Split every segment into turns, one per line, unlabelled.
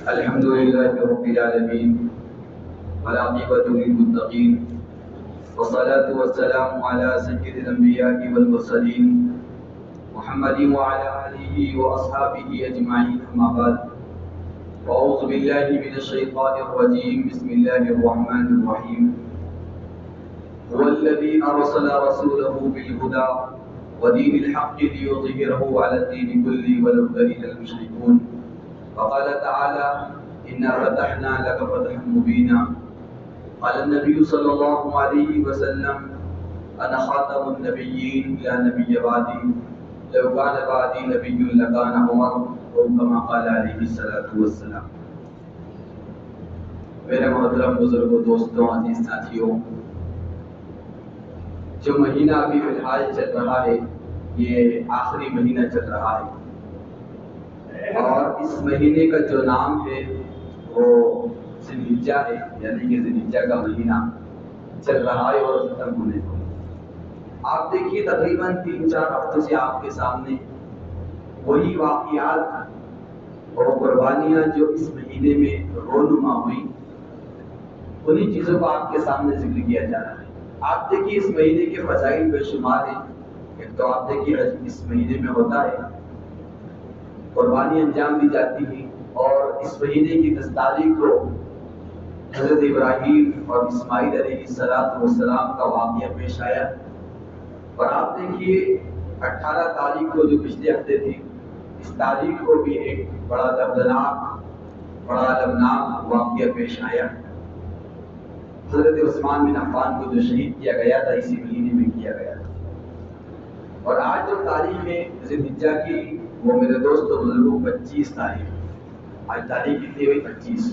الحمد لله رب العالمين والعاقبة للمتقين والصلاة والسلام على سيد الأنبياء والمرسلين محمد وعلى آله وأصحابه أجمعين أما بعد وأعوذ بالله من الشيطان الرجيم بسم الله الرحمن الرحيم هو الذي أرسل رسوله بالهدى ودين الحق ليظهره على الدين كله ولو كره المشركون وقال تعالى إنا فتحنا لك فتحا مبينا قال النبي صلى الله عليه وسلم أنا خاتم النبيين لا نبي بعدي لو كان بعدي نبي لكان عمر أو كما قال عليه الصلاة والسلام. میرے محترم بزرگوں، دوستوں، عزیز ساتھیوں، جو مہینہ ابھی فی الحال چل رہا ہے یہ آخری مہینہ چل رہا ہے، اور اس مہینے کا جو نام ہے وہ ذی الحجہ ہے، یعنی کہ ذی الحجہ کا مہینہ چل رہا ہے اور ختم ہونے کو. آپ دیکھیے تقریباً 3-4 ہفتوں سے آپ کے سامنے وہی واقعات اور قربانیاں جو اس مہینے میں رونما ہوئی، انہی چیزوں کو آپ کے سامنے ذکر کیا جا رہا ہے. آپ دیکھیے اس مہینے کے فضائل بے شمار ہیں. ایک تو آپ دیکھیے اس مہینے میں ہوتا ہے قربانی انجام دی جاتی ہے، اور اس مہینے کی 10 تاریخ کو حضرت ابراہیم اور اسماعیل علیہ السلام کا واقعہ پیش آیا. اور آپ دیکھیے 18 تاریخ کو جو پچھلے ہفتے تھی، اس تاریخ کو بھی ایک بڑا دردناک، بڑا المناک واقعہ پیش آیا. حضرت عثمان بن عفان کو جو شہید کیا گیا تھا اسی مہینے میں کیا گیا تھا. اور آج جو تاریخ ہے ذی الحجہ کی، وہ میرے دوست و بزرگوں 25 تاریخ. آج تاریخ کتنی ہوئی؟ 25.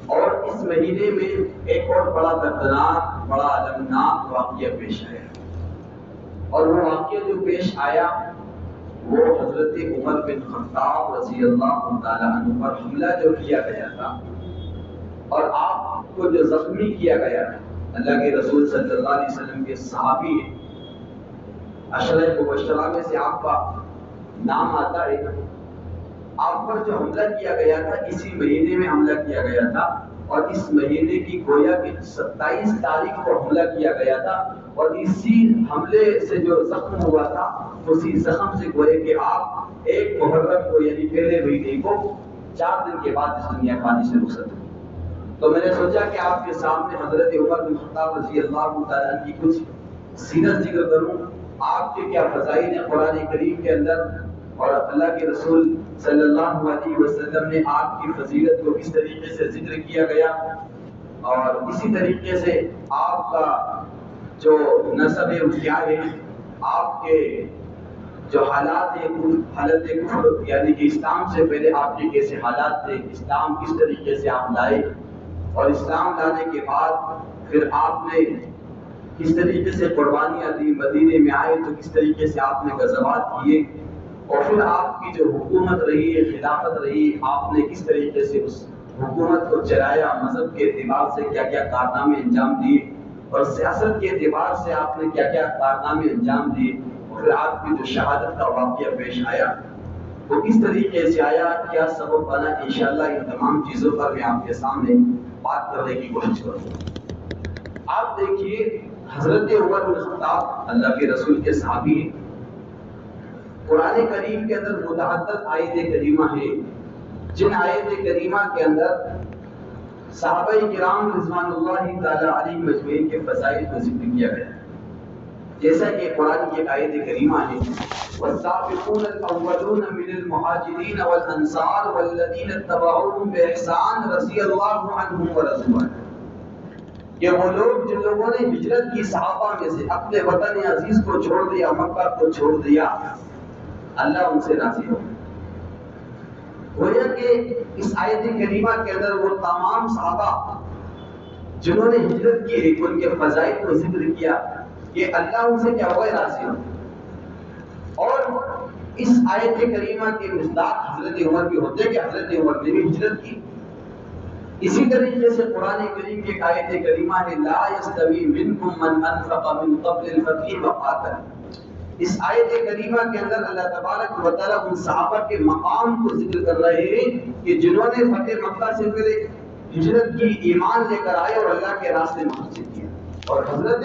اور اس مہینے میں ایک اور بڑا دردناک، بڑا المناک واقعہ پیش آیا. اور وہ واقعہ جو پیش آیا وہ حضرت عمر بن خطاب رضی اللہ تعالیٰ عنہ پر حملہ جو کیا گیا تھا اور آپ کو جو زخمی کیا گیا تھا. اللہ کے رسول صلی اللہ علیہ وسلم کے صحابی ہیں، عشرہ مبشرہ میں سے آپ کا نام آتا ہے. آپ پر جو حملہ کیا گیا تھا اسی مہینے میں حملہ کیا گیا تھا، اور اس مہینے کی گویا کہ 27 تاریخ کو حملہ کیا گیا تھا. اور اسی حملے سے جو زخم ہوا تھا اسی زخم سے گویا کہ آپ 1 محرم کو یعنی پہلے مہینے کو 4 دن کے بعد اس دنیا پانی سے رخصت ہوئی. تو میں نے سوچا کہ آپ کے سامنے حضرت عمر بن خطاب رضی اللہ تعالیٰ عنہ کی کچھ سیرت ذکر کروں. آپ کے کیا فضائل ہیں قرآن کریم کے اندر، اور اللہ کے رسول صلی اللہ علیہ وسلم نے آپ کی فضیلت کو کس طریقے سے ذکر کیا گیا، اور اسی طریقے سے آپ کا جو نسب ہے کیا ہے، آپ کے جو حالات ہیں حالت کفر یعنی کہ اسلام سے پہلے آپ کے کیسے حالات تھے، اسلام کس طریقے سے آپ لائے، اور اسلام لانے کے بعد پھر آپ نے کس طریقے سے قربانیاں دی، مدینے میں آئے تو کس طریقے سے آپ نے غزوات کیے، اور پھر آپ کی جو حکومت رہی ہے، خلافت رہی، آپ نے کس طریقے سے اس حکومت کو چلایا، مذہب کے اعتبار سے کیا کیا کارنامے انجام دیے، اور سیاست کے اعتبار سے آپ نے کیا کیا کارنامے انجام دیے، اور پھر آپ کی جو شہادت کا واقعہ پیش آیا وہ کس طریقے سے آیا، کیا سبب بنا. انشاءاللہ ان تمام چیزوں پر میں آپ کے سامنے بات کرنے کی کوشش کروں. آپ دیکھیے حضرت عمر بن خطاب اللہ کے رسول کے صحابی ہیں. قرآن کریم کے اندر متعدد آیت کریمہ ہیں، جن آیت کریمہ کے اندر صحابہ کرام رضوان اللہ تعالی علیہم اجمعین کے فضائل کو ذکر کیا گیا ہے. جیسا کہ قرآن کی آیت کریمہ ہے والسابقون الاولون من المہاجرین والانصار والذین اتبعوهم باحسان رضی اللہ عنہم ورضوا عنہ. کہ وہ لوگ جن لوگوں نے ہجرت کی صحابہ میں سے اپنے وطن عزیز کو چھوڑ دیا، مکہ کو چھوڑ دیا، اللہ ان سے راضی ہو. گویا کہ اس آیت کریمہ کے اندر وہ تمام صحابہ جنہوں نے ہجرت کی ہے ان کے فضائل کو ذکر کیا کہ اللہ ان سے کیا ہوا، راضی ہو. اور اس آیت کریمہ کے مصداق حضرت عمر بھی ہوتے کہ حضرت عمر نے بھی ہجرت کی. اسی طریقے سے قرآن کریم کی ایک آیت کریمہ ہے لا یستوی منکم من انفق من قبل الفتح وقاتل. اس آیت کریمہ کے اندر اللہ تبارک و تعالیٰ ان صحابہ کے مقام کو ذکر کر رہے ہیں کہ جنہوں نے فتح مکہ سے پہلے ہجرت کی، ایمان لے کر آئے اور اللہ کے راستے میں حاصل کیا. اور حضرت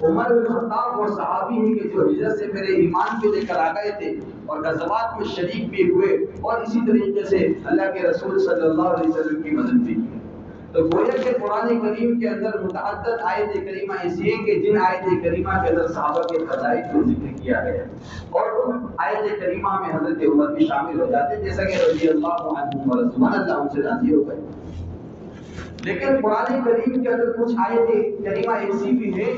عمر بن خطاب وہ صحابی ہیں کہ جو ہجرت سے پہلے ایمان بھی لے کر آ گئے تھے اور غزوات میں شریک بھی ہوئے اور اسی طریقے سے اللہ کے رسول صلی اللہ علیہ وسلم کی مدد بھی کی. تو گویا کہ قرآن کریم کے اندر متعدد آیت کریمہ ایسی ہیں کہ جن آیت کریمہ کے اندر صحابہ کے فضائل کو ذکر کیا گیا اور ان آیت کریمہ میں حضرت عمر بھی شامل ہو جاتے ہیں، جیسا کہ رضی اللہ عنہ و رضوان اللہ ان سے راضی ہو گئے. لیکن قرآن کریم کے اندر کچھ آیت کریمہ ایسی بھی ہیں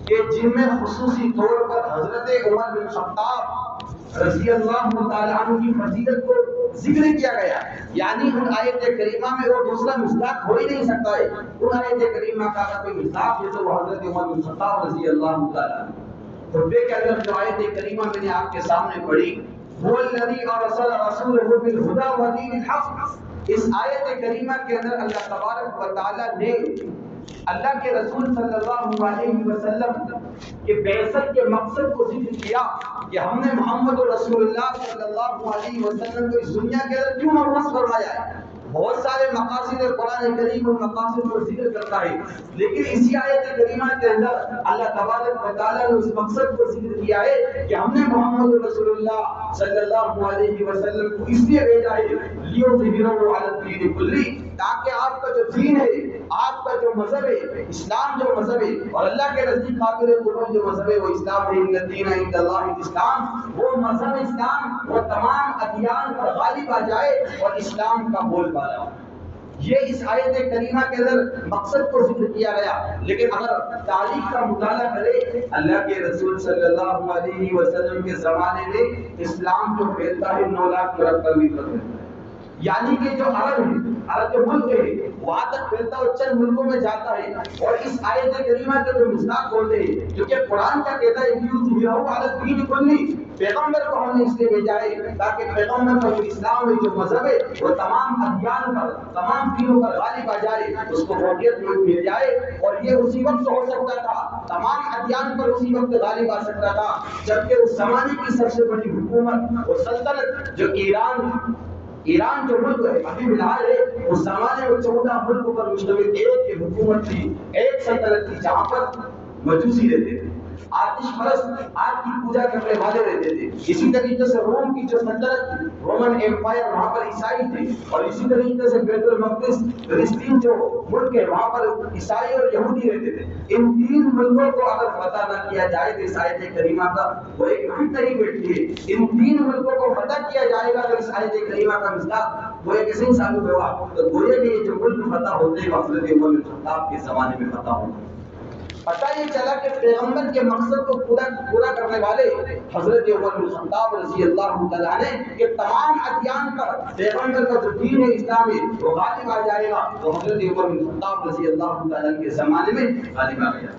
کہ جن میں خصوصی طور پر حضرت عمر بن خطاب رضی اللہ تعالیٰ عنہ کی فضیلت کو ذکر کیا گیا. یعنی ان آیت کریمہ میں وہ دوسرا مصداق ہو ہی نہیں سکتا ہے. ان آیت کریمہ کا اگر کوئی مصداق ہے تو وہ حضرت عمر بن خطاب رضی اللہ تعالیٰ عنہ. خطبے کے اندر جو آیت کریمہ میں نے آپ کے سامنے پڑھی، هو الذی ارسل رسولہ بالہدی ودین الحق، اس آیت کریمہ کے اندر اللہ تبارک و تعالیٰ نے اللہ کے رسول صلی اللہ علیہ وسلم کے بعثت کے مقصد کو ذکر کیا کہ ہم نے محمد رسول اللہ صلی اللہ علیہ وسلم کو اس دنیا کے اندر کیوں مبعوث فرمایا ہے. بہت سارے مقاصد قرآن کریم اور مقاصد کو ذکر کرتا ہے، لیکن اسی آیت کریمہ کے اندر اللہ تبارک و تعالیٰ نے اس مقصد کو ذکر کیا ہے کہ ہم نے محمد رسول اللہ صلی اللہ علیہ وسلم کو اس لیے بھیجا ہے لیظہرہ علی الدین کلہ، تاکہ آپ کا جو دین ہے، آپ کا جو مذہب ہے، اسلام جو مذہب ہے اور اللہ کے نزدیک قابل قبول جو مذہب ہے وہ اسلام ہے، ان الدین عند اللہ الاسلام، وہ مذہب اسلام وہ تمام ادیان پر غالب آ جائے اور اسلام کا بول بالا ہو. یہ اس آیت کریمہ کے اندر مقصد کو ذکر کیا گیا. لیکن اگر تاریخ کا مطالعہ کرے، اللہ کے رسول صلی اللہ علیہ وسلم کے زمانے میں اسلام جو پھیلتا ہے 9 لاکھ مربع میل، یعنی کہ جو عرب ہے، عرب جو ملک ہے وہاں تک پھیلتا ہے اور چند ملکوں میں جاتا ہے. اور اس آیت کریمہ کے جو مصداق ہوتے ہیں، کیونکہ قرآن کا کہتا ہے لیظہرہ علی الدین کلہ، پیغمبر کو ہم نے اس لیے بھیجا ہے تاکہ پیغمبر کا جو اسلام ہے، جو مذہب ہے، وہ تمام ادیان پر، تمام دینوں پر غالب آ جائے، اس کو فوقیت مل جائے. اور یہ اسی وقت ہو سکتا تھا، تمام ادیان پر اسی وقت غالب آ سکتا تھا جبکہ اس زمانے کی سب سے بڑی حکومت اور سلطنت جو ایران جو ملک ہے ابھی فلحال ہے، اس زمانے میں 14 ملکوں پر مشتمل ایک حکومت تھی، ایک سلطنت تھی جہاں پر مجوسی رہتے تھے، آتش پرست، آگ کی پوجا کرنے والے رہتے تھے. اسی طریقے سے روم کی جو سلطنت، رومن ایمپائر، وہاں پر عیسائی تھے. اور اسی طریقے سے بیت المقدس، فلسطین جو ملک ہے وہاں پر عیسائی اور یہودی رہتے تھے. ان 3 ملکوں کو اگر فتح نہ کیا جائے تو اس آیت کریمہ کا وہ ایک گھنٹہ ہی بیٹھتی ہے. ان 3 ملکوں کو فتح کیا جائے گا تو اس آیت کریمہ کا مصداق وہ ایک ایسے ہی ثابت ہوا. تو گویا کہ یہ جو ملک فتح ہوتے ہیں حضرت عمر بن خطاب کے زمانے میں فتح ہوتے. پتہ یہ چلا کہ پیغمبر کے مقصد کو پورا کرنے والے حضرت عمر بن خطاب رضی اللہ تعالیٰ عنہ کہ تمام ادیان پر پیغمبر کا جو دین ہے، اسلام ہے، وہ غالب آ جائے گا. تو حضرت عمر بن خطاب رضی اللہ تعالیٰ کے زمانے میں غالب آ گیا.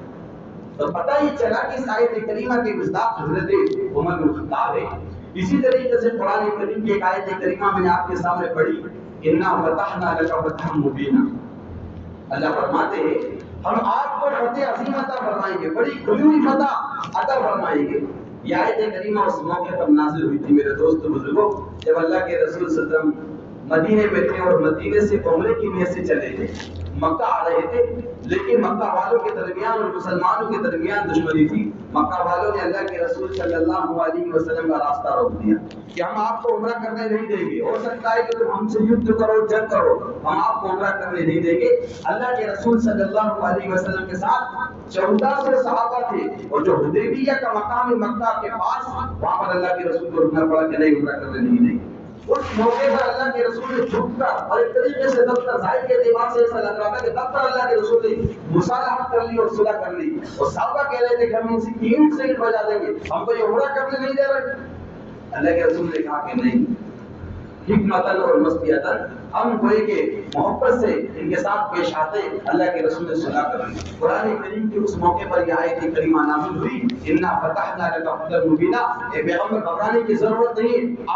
تو پتہ یہ چلا کہ اس آیت کریمہ کے مصداق حضرت عمر بن خطاب ہے. اسی طریقے سے قرآن کریم کی ایک آیت کریمہ میں نے آپ کے سامنے پڑھی، انا فتحنا لک فتحا مبینا. اللہ فرماتے ہیں ہم آپ کو فتح عظیم عطا فرمائیں گے، بڑی کھلی ہوئی فتح عطا فرمائیں گے. یہ آیت کریمہ اس موقع پر نازل ہوئی تھی میرے دوست بزرگوں، جب اللہ کے رسول صلی اللہ علیہ وسلم مدینے میں تھے اور مدینے سے عمرے کی نیت سے چلے تھے. مکہ آ رہے تھے، لیکن مکہ والوں کے درمیان اور مسلمانوں کے درمیان دشمنی تھی. مکہ والوں نے اللہ کے رسول صلی اللہ علیہ وسلم کا راستہ روک دیا کہ ہم آپ کو عمرہ کرنے نہیں دیں گے. ہو سکتا ہے کہ تم ہم سے یدھ کرو، جنگ کرو، ہم آپ کو عمرہ کرنے نہیں دیں گے. اللہ کے رسول صلی اللہ علیہ وسلم کے ساتھ 1400 صحابہ تھے اور جو حدیبیہ کا مقام مکہ کے پاس، وہاں پر اللہ کے رسول کو رکنا پڑا کہ نہیں عمرہ کرنے نہیں دیں گے. اس موقع پر اللہ کے رسول نے جھک کر اور ایک طریقے سے دفتر ظاہر کے اعتبار سے ایسا لگ رہا تھا کہ دفتر اللہ کے رسول نے مصالحت کر لی اور صلح کر لی. اور صحابہ کہہ رہے تھے کہ ہم ان سے اینٹ سے اینٹ بجا دیں گے، ہم کو یہ عمرہ کرنے نہیں دے رہے. اللہ کے رسول نے کہا کہ نہیں، حکمتاً اور مصلحتاً ہم کوئی کہ محبت سے ان کے ساتھ پیش آتے. اللہ کے رسول نے صلح کر لی. قرآن کریم کے اس موقع پر یہ آیت کریمہ نازل ہوئی، انا فتحنا لک فتحا مبینا. اے پیغمبر گھبرانے کی ضرورت نہیں.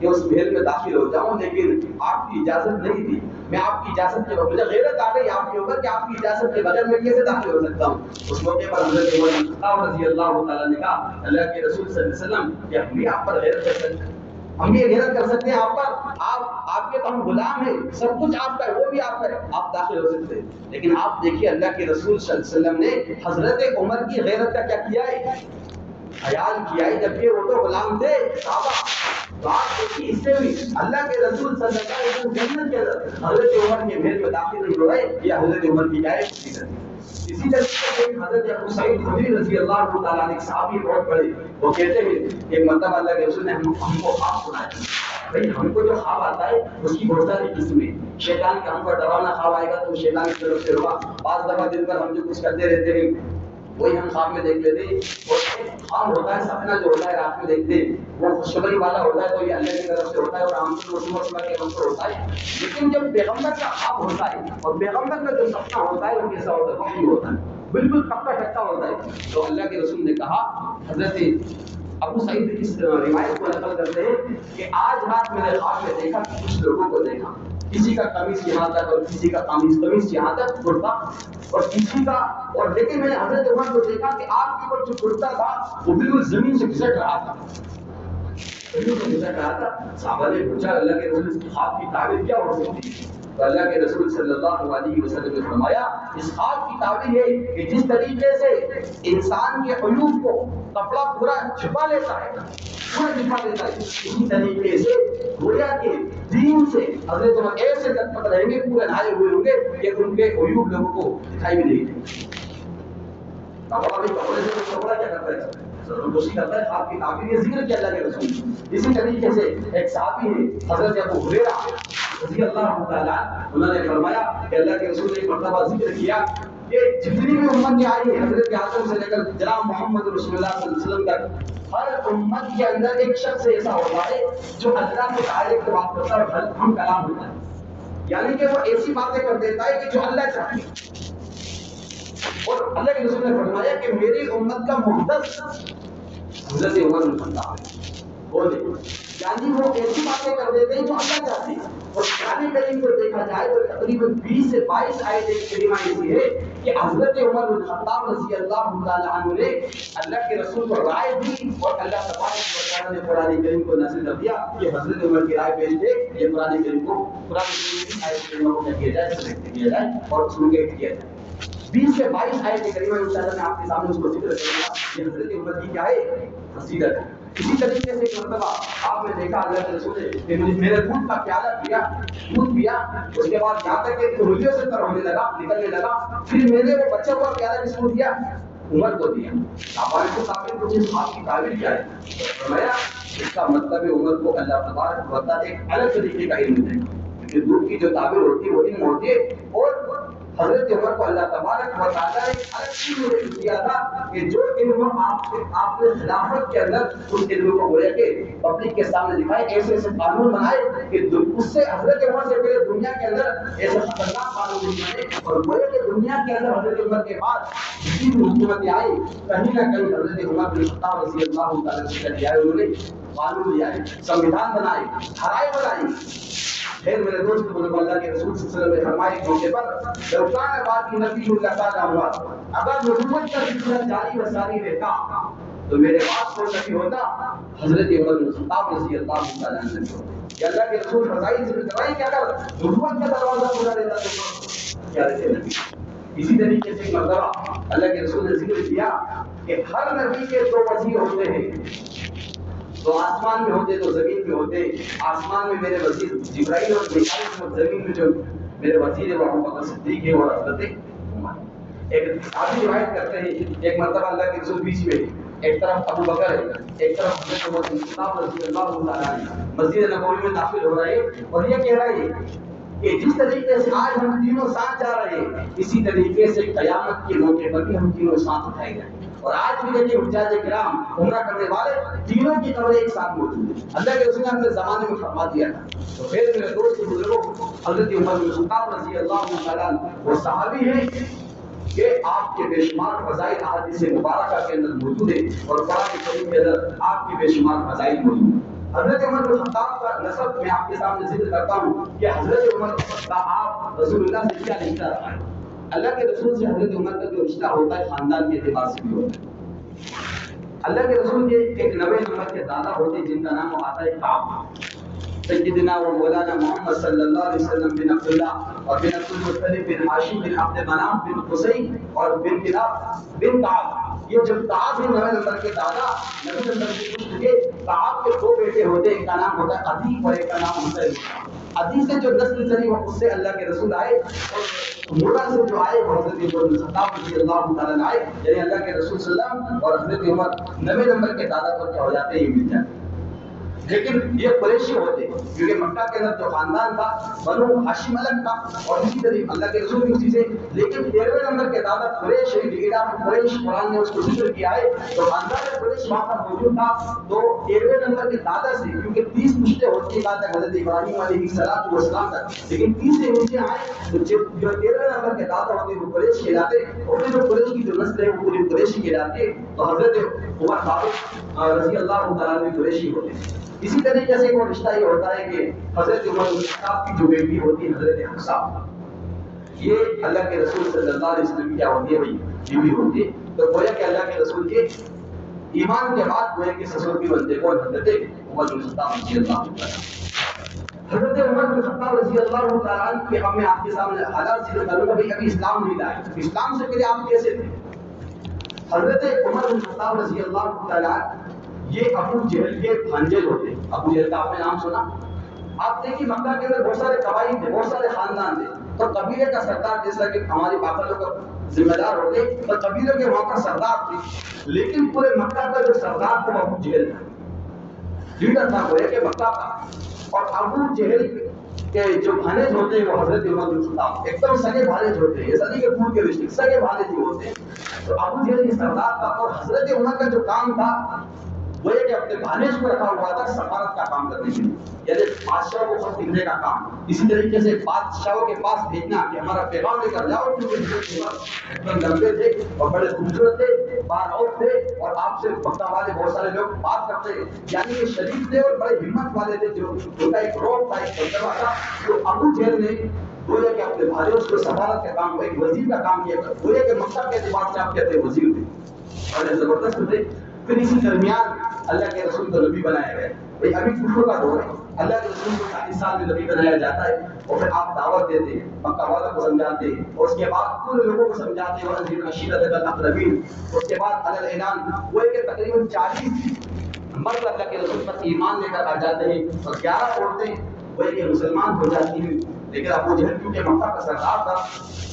کہ اس محل میں داخل ہو جاؤں، لیکن آپ کی اجازت نہیں تھی. میں آپ کی اجازت کے بغیر، مجھے غیرت آ گئی آپ کے اوپر کہ آپ کی اجازت کے بغیر میں کیسے داخل ہو سکتا ہوں. اس موقع پر حضرت عمر بن خطاب رضی اللہ تعالیٰ نے کہا اللہ کے رسول صلی اللہ علیہ وسلم کہ ہم بھی آپ پر غیرت کر سکتے ہیں، ہم بھی غیرت کر سکتے ہیں آپ پر، آپ کے تو ہم غلام ہیں، سب کچھ آپ کا ہے، وہ بھی آپ کا ہے، آپ داخل ہو سکتے ہیں. لیکن آپ دیکھیے اللہ کے رسول صلی اللہ علیہ وسلم نے حضرت عمر کی غیرت کا کیا کیا ہے، خیال کیا ہے، جبکہ وہ تو غلام تھے صحابہ. تو آپ دیکھیے اس سے بھی اللہ کے رسول صلی اللہ علیہ وسلم جنت کے اندر حضرت عمر کے محل میں داخل نہیں ہو رہے، یہ حضرت عمر کی کیا ہے. اسی طریقے سے حضرت ابو سعید خدری رضی اللہ تعالیٰ عنہ صحابی بہت بڑے، وہ کہتے ہیں ایک مرتبہ اللہ کے رسول نے ہم کو خواب سنایا. بھائی ہم کو جو خواب آتا ہے اس کی بہت ساری قسمیں، شیطان کا ہم پر ڈراؤنا خواب آئے گا تو شیطان کی طرف سے ہوگا. بعض دفعہ دن پر ہم جو کچھ کرتے رہتے ہیں وہی ہم خواب میں دیکھ لیتے ہیں. اور خواب ہوتا ہے، سپنا جو ہوتا ہے رات میں دیکھتے ہیں وہ خوشخبری والا ہوتا ہے تو یہ اللہ کی طرف سے ہوتا ہے اور ہم کو صبح کے وقت ہوتا ہے. لیکن جب پیغمبر کا خواب ہوتا ہے اور پیغمبر کا جو سپنا ہوتا ہے وہ کیسا ہوتا ہے، وحی ہوتا ہے، بالکل پکا ٹکا ہوتا ہے. تو اللہ کے رسول نے کہا، حضرت ابو سعید اس روایت کو نقل کرتے ہیں کہ آج رات میں نے خواب میں دیکھا کہ کچھ لوگوں کو دیکھا، کسی کا قمیص یہاں تک اور کسی کا قمیص یہاں تک کرتا اور کسی کا، اور لیکن میں نے حضرت عمر کو دیکھا کہ آپ کے اوپر جو کرتا تھا وہ بالکل زمین سے گھسٹ رہا تھا، زمین سے گھسٹ رہا تھا. صحابہ نے پوچھا اللہ کے رسول اس خواب کی تعبیر کیا ہو سکتی ہے؟ تو اللہ کے رسول صلی اللہ علیہ وسلم نے فرمایا اس خواب کی تعبیر ہے کہ جس طریقے سے انسان کے عیوب کو کپڑا پورا چھپا لیتا ہے، پورا چھپا لیتا ہے، اسی طریقے سے گویا کے دین سے حضرت عمر ایسے لطمت رہیں گے، پورے نہائے ہوئے ہوں گے کہ ان کے عیوب لوگوں کو دکھائی بھی نہیں دیں گے. کپڑا بھی کپڑے سے کپڑا کیا کرتا ہے، ضرور کوشش کرتا ہے. خواب کی تعبیر یہ ذکر کیا اللہ کے رسول. اسی طریقے سے ایک صحابی ہے حضرت ابو ہریرہ رضی اللہ تعالیٰ، انہوں نے فرمایا کہ اللہ کے رسول نے ایک مرتبہ ذکر کیا کہ جتنی بھی امت آئی ہے حضرت آدم سے لے کر جناب محمد رسول اللہ صلی اللہ علیہ وسلم تک، ہر امت کے اندر ایک شخص ایسا ہوتا ہے جو اللہ کے ڈائریکٹ بات کرتا ہے اور ہم کلام ہوتا ہے، یعنی کہ وہ ایسی باتیں کر دیتا ہے کہ جو اللہ چاہتے ہیں. اور اللہ کے رسول نے فرمایا کہ میری امت کا محدث حضرت عمر بن خطاب بولے، یعنی وہ ایسی باتیں کر دیتے ہیں جو اللہ چاہتے ہیں. اور قرآن کریم کو دیکھا جائے تو تقریباً 20 سے 22 آیتیں کریمہ ایسی ہے کہ حضرت عمر بن خطاب رضی اللہ تعالیٰ عنہ نے اللہ کے رسول کو رائے دی اور اللہ تبارک و تعالیٰ نے قرآن کریم کو نازل کر دیا کہ حضرت عمر کی رائے پیش دے، یہ قرآن کریم کی آیت کریمہ کو کیا کیا جائے، سلیکٹ کیا جائے اور اس میں کیا جائے. 20 سے 22 آیت کریمہ انشاءاللہ میں آپ کے سامنے اس کو ذکر کروں گا. یہ حضرت عمر کی کیا ہے، فضیلت ہے. اسی طریقے سے ایک مرتبہ آپ نے دیکھا اللہ کے رسول نے کہ میرے دودھ کا پیالہ پیا، دودھ پیا، اس کے بعد یہاں تک کہ روٹیوں سے تر ہونے لگا، نکلنے لگا، پھر میں نے وہ بچہ ہوا پیالہ کس کو دیا، عمر کو دیا. آپ کو تعبیر کو جس خواب کی تعبیر کیا ہے فرمایا اس کا مطلب ہے عمر کو اللہ تبارک و تعالیٰ ایک الگ طریقے کا علم دے گا، کیونکہ دودھ کی جو تعبیر ہوتی ہے وہ علم ہوتی ہے. اور حضرت عمر کو اللہ تبارک و تعالیٰ نے الگ چیز دیا تھا کہ جو علم آپ نے خلافت کے اندر اس علم کو گویا کہ پبلک کے سامنے دکھائے، ایسے ایسے قانون بنائے کہ اس سے حضرت عمر سے پہلے دنیا کے اندر ایسے خطرناک قانون نہیں بنے. اور گویا کہ دنیا کے اندر حضرت عمر کے بعد جتنی حکومتیں آئی کہیں نہ کہیں حضرت عمر بن خطاب رضی اللہ تعالیٰ سے کر دیا ہے، انہوں نے قانون لیا ہے، سنویدھان بنائے، دھارائیں بنائی. پھر میرے دوست بزرگ اللہ کے رسول صلی اللہ علیہ وسلم نے فرمایا ایک موقع پر لوکان بات کی نبی اللہ کا ہوا، اگر نبوت کا سلسلہ جاری و ساری رہتا تو میرے پاس کوئی نبی ہوتا حضرت عمر بن خطاب رضی اللہ تعالیٰ عنہ ہوتا. یا اللہ کے رسول فضائل سے بتائیں کہ اگر نبوت کا دروازہ کھلا رہتا تو کیا رہتے نبی. اسی طریقے سے ایک مرتبہ اللہ کے رسول نے ذکر کیا کہ ہر نبی کے دو وزیر ہوتے ہیں، تو آسمان میں ہوتے تو زمین میں ہوتے. آسمان میں میرے وزیر جبرائیل اور میکائیل، اور زمین میں جو میرے وزیر ہے وہ ابو بکر صدیق ہے اور حضرت عمر. ایک صحابی روایت کرتے ہیں ایک مرتبہ اللہ کے رسول بیچ میں، ایک طرف ابو بکر ہے، ایک طرف حضرت عمر بن خطاب رضی اللہ تعالیٰ عنہ مسجد نبوی میں داخل ہو رہے ہیں اور یہ کہہ رہے ہیں کہ جس طریقے سے آج ہم تینوں ساتھ جا رہے ہیں اسی طریقے سے قیامت کے موقع پر بھی ہم تینوں ساتھ اٹھائے جائیں. اور آج بھی دیکھیں حجاج کرام عمرہ کرنے والے تینوں کی قبریں ایک ساتھ موجود ہیں. اللہ کے رسول نے اپنے زمانے میں فرما دیا تھا. تو پھر میرے دوست بزرگوں حضرت عمر بن خطاب رضی اللہ تعالیٰ وہ صحابی ہیں کہ آپ کے بے شمار فضائل احادیث مبارکہ کے اندر موجود ہیں اور قرآن کریم کے اندر آپ کے بے شمار فضائل موجود ہیں. حضرت عمر بن خطاب کا نسب میں آپ کے سامنے ذکر کرتا ہوں کہ حضرت عمر کا آپ رسول اللہ سے کیا رشتہ رہا ہے. اللہ کے رسول سے حضرت عمر کا جو رشتہ ہوتا ہے خاندان کے اعتبار سے بھی ہوتا ہے. اللہ کے رسول کے ایک 90 نمبر کے دادا ہوتے ہیں جن کا نام آتا ہے کعب. سیدنا و مولانا محمد صلی اللہ علیہ وسلم بن عبداللہ اور بن عبد المطلب بن ہاشم بن عبد مناف بن قصی اور بن کلاب بن کعب. یہ جب کعب بن 90 نمبر کے دادا 90 نمبر کے پشت کے کعب کے 2 بیٹے ہوتے ہیں. ایک کا نام ہوتا ہے عدی اور ایک کا نام ہوتا ہے عدی سے جو نسل چلی وہ اس سے اللہ کے رسول آئے اور مرہ سے جو آئے وہ حضرت عمر بن خطاب رضی اللہ تعالیٰ عنہ آئے. یعنی اللہ کے رسول صلی اللہ علیہ وسلم اور حضرت عمر 90 نمبر کے دادا پر کیا ہو جاتے ہیں یہ مل جاتے. لیکن یہ قریشی ہوتے کیونکہ مکہ کے اندر جو خاندان تھا بنو ہاشم الگ تھا اور اسی طرح اللہ کے رسول بھی اسی سے. لیکن 13ویں نمبر کے دادا قریش ہے, لیڈر آف قریش قرآن نے اس کو ذکر کیا ہے تو خاندان قریش وہاں پر موجود تھا. تو 13ویں نمبر کے دادا سے کیونکہ 30 پشتے ہونے کی بات ہے حضرت ابراہیم علیہ السلام تک, لیکن 30 سے نیچے آئے تو جو 13ویں نمبر کے دادا ہوتے وہ قریش کہلاتے اور پھر جو قریش کی جو نسل ہے وہ پوری قریشی کہلاتی. تو حضرت عمر فاروق رضی اللہ تعالیٰ عنہ قریشی ہوتے ہیں. اسی طریقے سے ایک رشتہ یہ ہوتا ہے کہ حضرت عمر بن خطاب کی جو بیٹی ہوتی ہے حضرت حفصہ, یہ اللہ کے رسول صلی اللہ علیہ وسلم کی کیا ہوتی ہے بھائی بیوی ہوتی ہے. تو گویا کہ اللہ کے رسول کے ایمان کے بعد گویا کہ سسر بھی بنتے کون حضرت عمر بن خطاب رضی اللہ تعالیٰ. حضرت عمر بن خطاب رضی اللہ تعالیٰ عنہ کے ہم نے آپ کے سامنے حالات ذکر کروں گا. بھائی ابھی اسلام نہیں لائے, اسلام سے پہلے آپ کیسے تھے؟ حضرت عمر بن خطاب رضی اللہ تعالیٰ یہ ابو جہل کے بھانجے ہوتے. ابو جہل کا آپ نے نام سنا؟ آپ دیکھیے مکہ کے اندر بہت سارے قبائل تھے, بہت سارے خاندان تھے. تو قبیلے کا سردار جیسا کہ ہماری باقیوں کا ذمہ دار ہوتے تو قبیلوں کے وہاں پر سردار تھے. لیکن پورے مکہ کا جو سردار تھا وہ ابو جہل تھا, لیڈر تھا گویا کہ مکہ کا. اور ابو جہل کے جو بھانج ہوتے ہیں وہ حضرت عمر بن خطاب ایک دم سگے بھانج ہوتے ہیں, ایسا نہیں کہ خون کے رشتے, سگے بھانج ہی ہوتے ہیں. تو ابو جہل کی سردار تھا اور حضرت عمر کا جو کام تھا وہ یہ کہ اپنے بھانج کو رکھا ہوا تھا سفارت کا کام کرنے کے لیے, یعنی بادشاہ کو خط لکھنے کا کام. اسی طریقے سے بادشاہوں کے پاس بھیجنا کہ ہمارا پیغام لے کر جاؤ, کیونکہ ایک دم لمبے تھے اور بڑے خوبصورت تھے, باروق تھے اور آپ سے مکہ والے بہت سارے لوگ بات کرتے, یعنی یہ شریف تھے اور بڑے ہمت والے تھے. جو ان کا ایک روپ تھا, ایک دبدبہ تھا. تو ابو جہل نے گویا کہ اپنے بھائیوں کو سفارت کا کام, ایک وزیر کا کام کیا. گویا کہ مکہ کے اعتبار سے آپ کہتے ہیں وزیر تھے, بڑے زبردست تھے. پھر اسی درمیان اللہ کے رسول کو نبی بنایا گیا. بھائی ابھی کفر کا دور ہے, اللہ کے رسول کو 40 سال میں نبی بنایا جاتا ہے اور پھر آپ دعوت دیتے ہیں, مکہ والوں کو سمجھاتے ہیں اور اس کے بعد پورے لوگوں کو سمجھاتے ہیں. اور رشیدت الاقربین, اس کے بعد علی الاعلان وہ کہ تقریباً 40 مرد اللہ کے رسول پر ایمان لے کر آ جاتے ہیں اور 11 عورتیں وہ کہ مسلمان ہو جاتی ہیں. لیکن ابو جہل کیونکہ مکہ کا سردار تھا,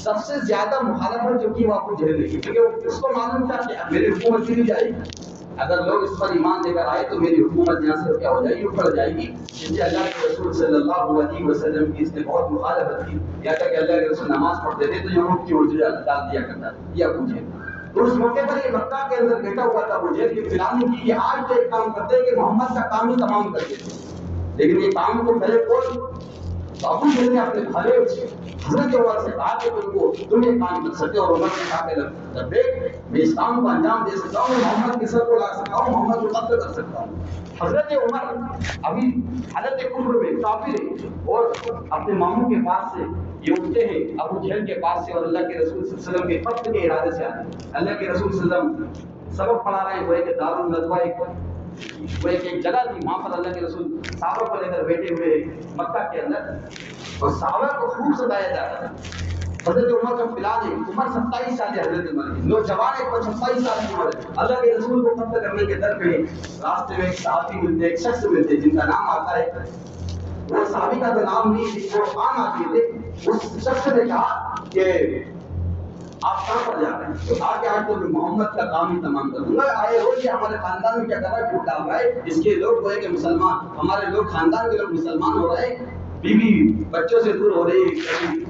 سب سے زیادہ مخالفت جو کی وہ ابو جہل نے کی, کیونکہ اس کو معلوم تھا کہ میری حکومت کی جائے گی, اگر لوگ اس پر ایمان لے کر آئے تو میری حکومت یہاں سے کیا ہو جائے گی, اوپر جائے گی. جن سے اللہ کے رسول صلی اللہ علیہ وسلم کی اس نے بہت مخالفت کی. یا کہ اللہ کے رسول نماز پڑھتے تھے تو یہاں کی اردو ڈال دیا کرتا تھا یا ابو جہل. تو اس موقع پر یہ مکہ کے اندر بیٹھا ہوا تھا ابو جہل کی پلانی کی کہ آج تو ایک کام کرتے ہیں کہ محمد کا کام ہی تمام کر دیتے, لیکن یہ کام کو پہلے کون؟ ابو جہل نے اپنے بھائی حضرت عمر سے کہا کہ تم یہ کام کر سکتے. اور عمر نے کہا کہ لبیک, میں اس کام کو انجام دے سکتا ہوں, محمد کے سر کو لا سکتا ہوں, محمد کو قتل کر سکتا ہوں. حضرت عمر ابھی حالت کفر میں کافر ہے اور اپنے ماموں کے پاس سے یہ اٹھتے ہیں ابو جہل کے پاس سے اور اللہ کے رسول صلی اللہ علیہ وسلم کے قتل کے ارادے سے آتے ہیں. اللہ کے رسول صلی اللہ علیہ وسلم سبق پڑھا رہے ہیں, وہ ایک دارالندوہ وہ ایک جگہ تھی, وہاں پر اللہ کے رسول صحابہ کو لے کر بیٹھے ہوئے مکہ کے اندر اور صحابہ کو خوب ستایا جاتا تھا. حضرت عمر کا پلان ہے, عمر 27 سال ہے, حضرت عمر کی نوجوان ایک 27 سال کی عمر ہے. اللہ کے رسول کو قتل کرنے کے در پہ راستے میں ایک صحابی ملتے, ایک شخص ملتے جن کا نام آتا ہے, وہ صحابی کا تو نام نہیں, وہ عام آدمی تھے. اس شخص نے کہا کہ آپ کہاں پر جا رہے ہیں؟ تو کہا کہ آج تو محمد کا کام ہی تمام کر دوں گا. آئے ہو کہ ہمارے خاندان میں کیا کر رہا ہے, پھوٹ ڈال رہا ہے, اس کے لوگ وہ ہے کہ مسلمان, ہمارے لوگ خاندان کے لوگ مسلمان ہو رہے ہیں, بیوی بچوں سے دور ہو رہی ہے,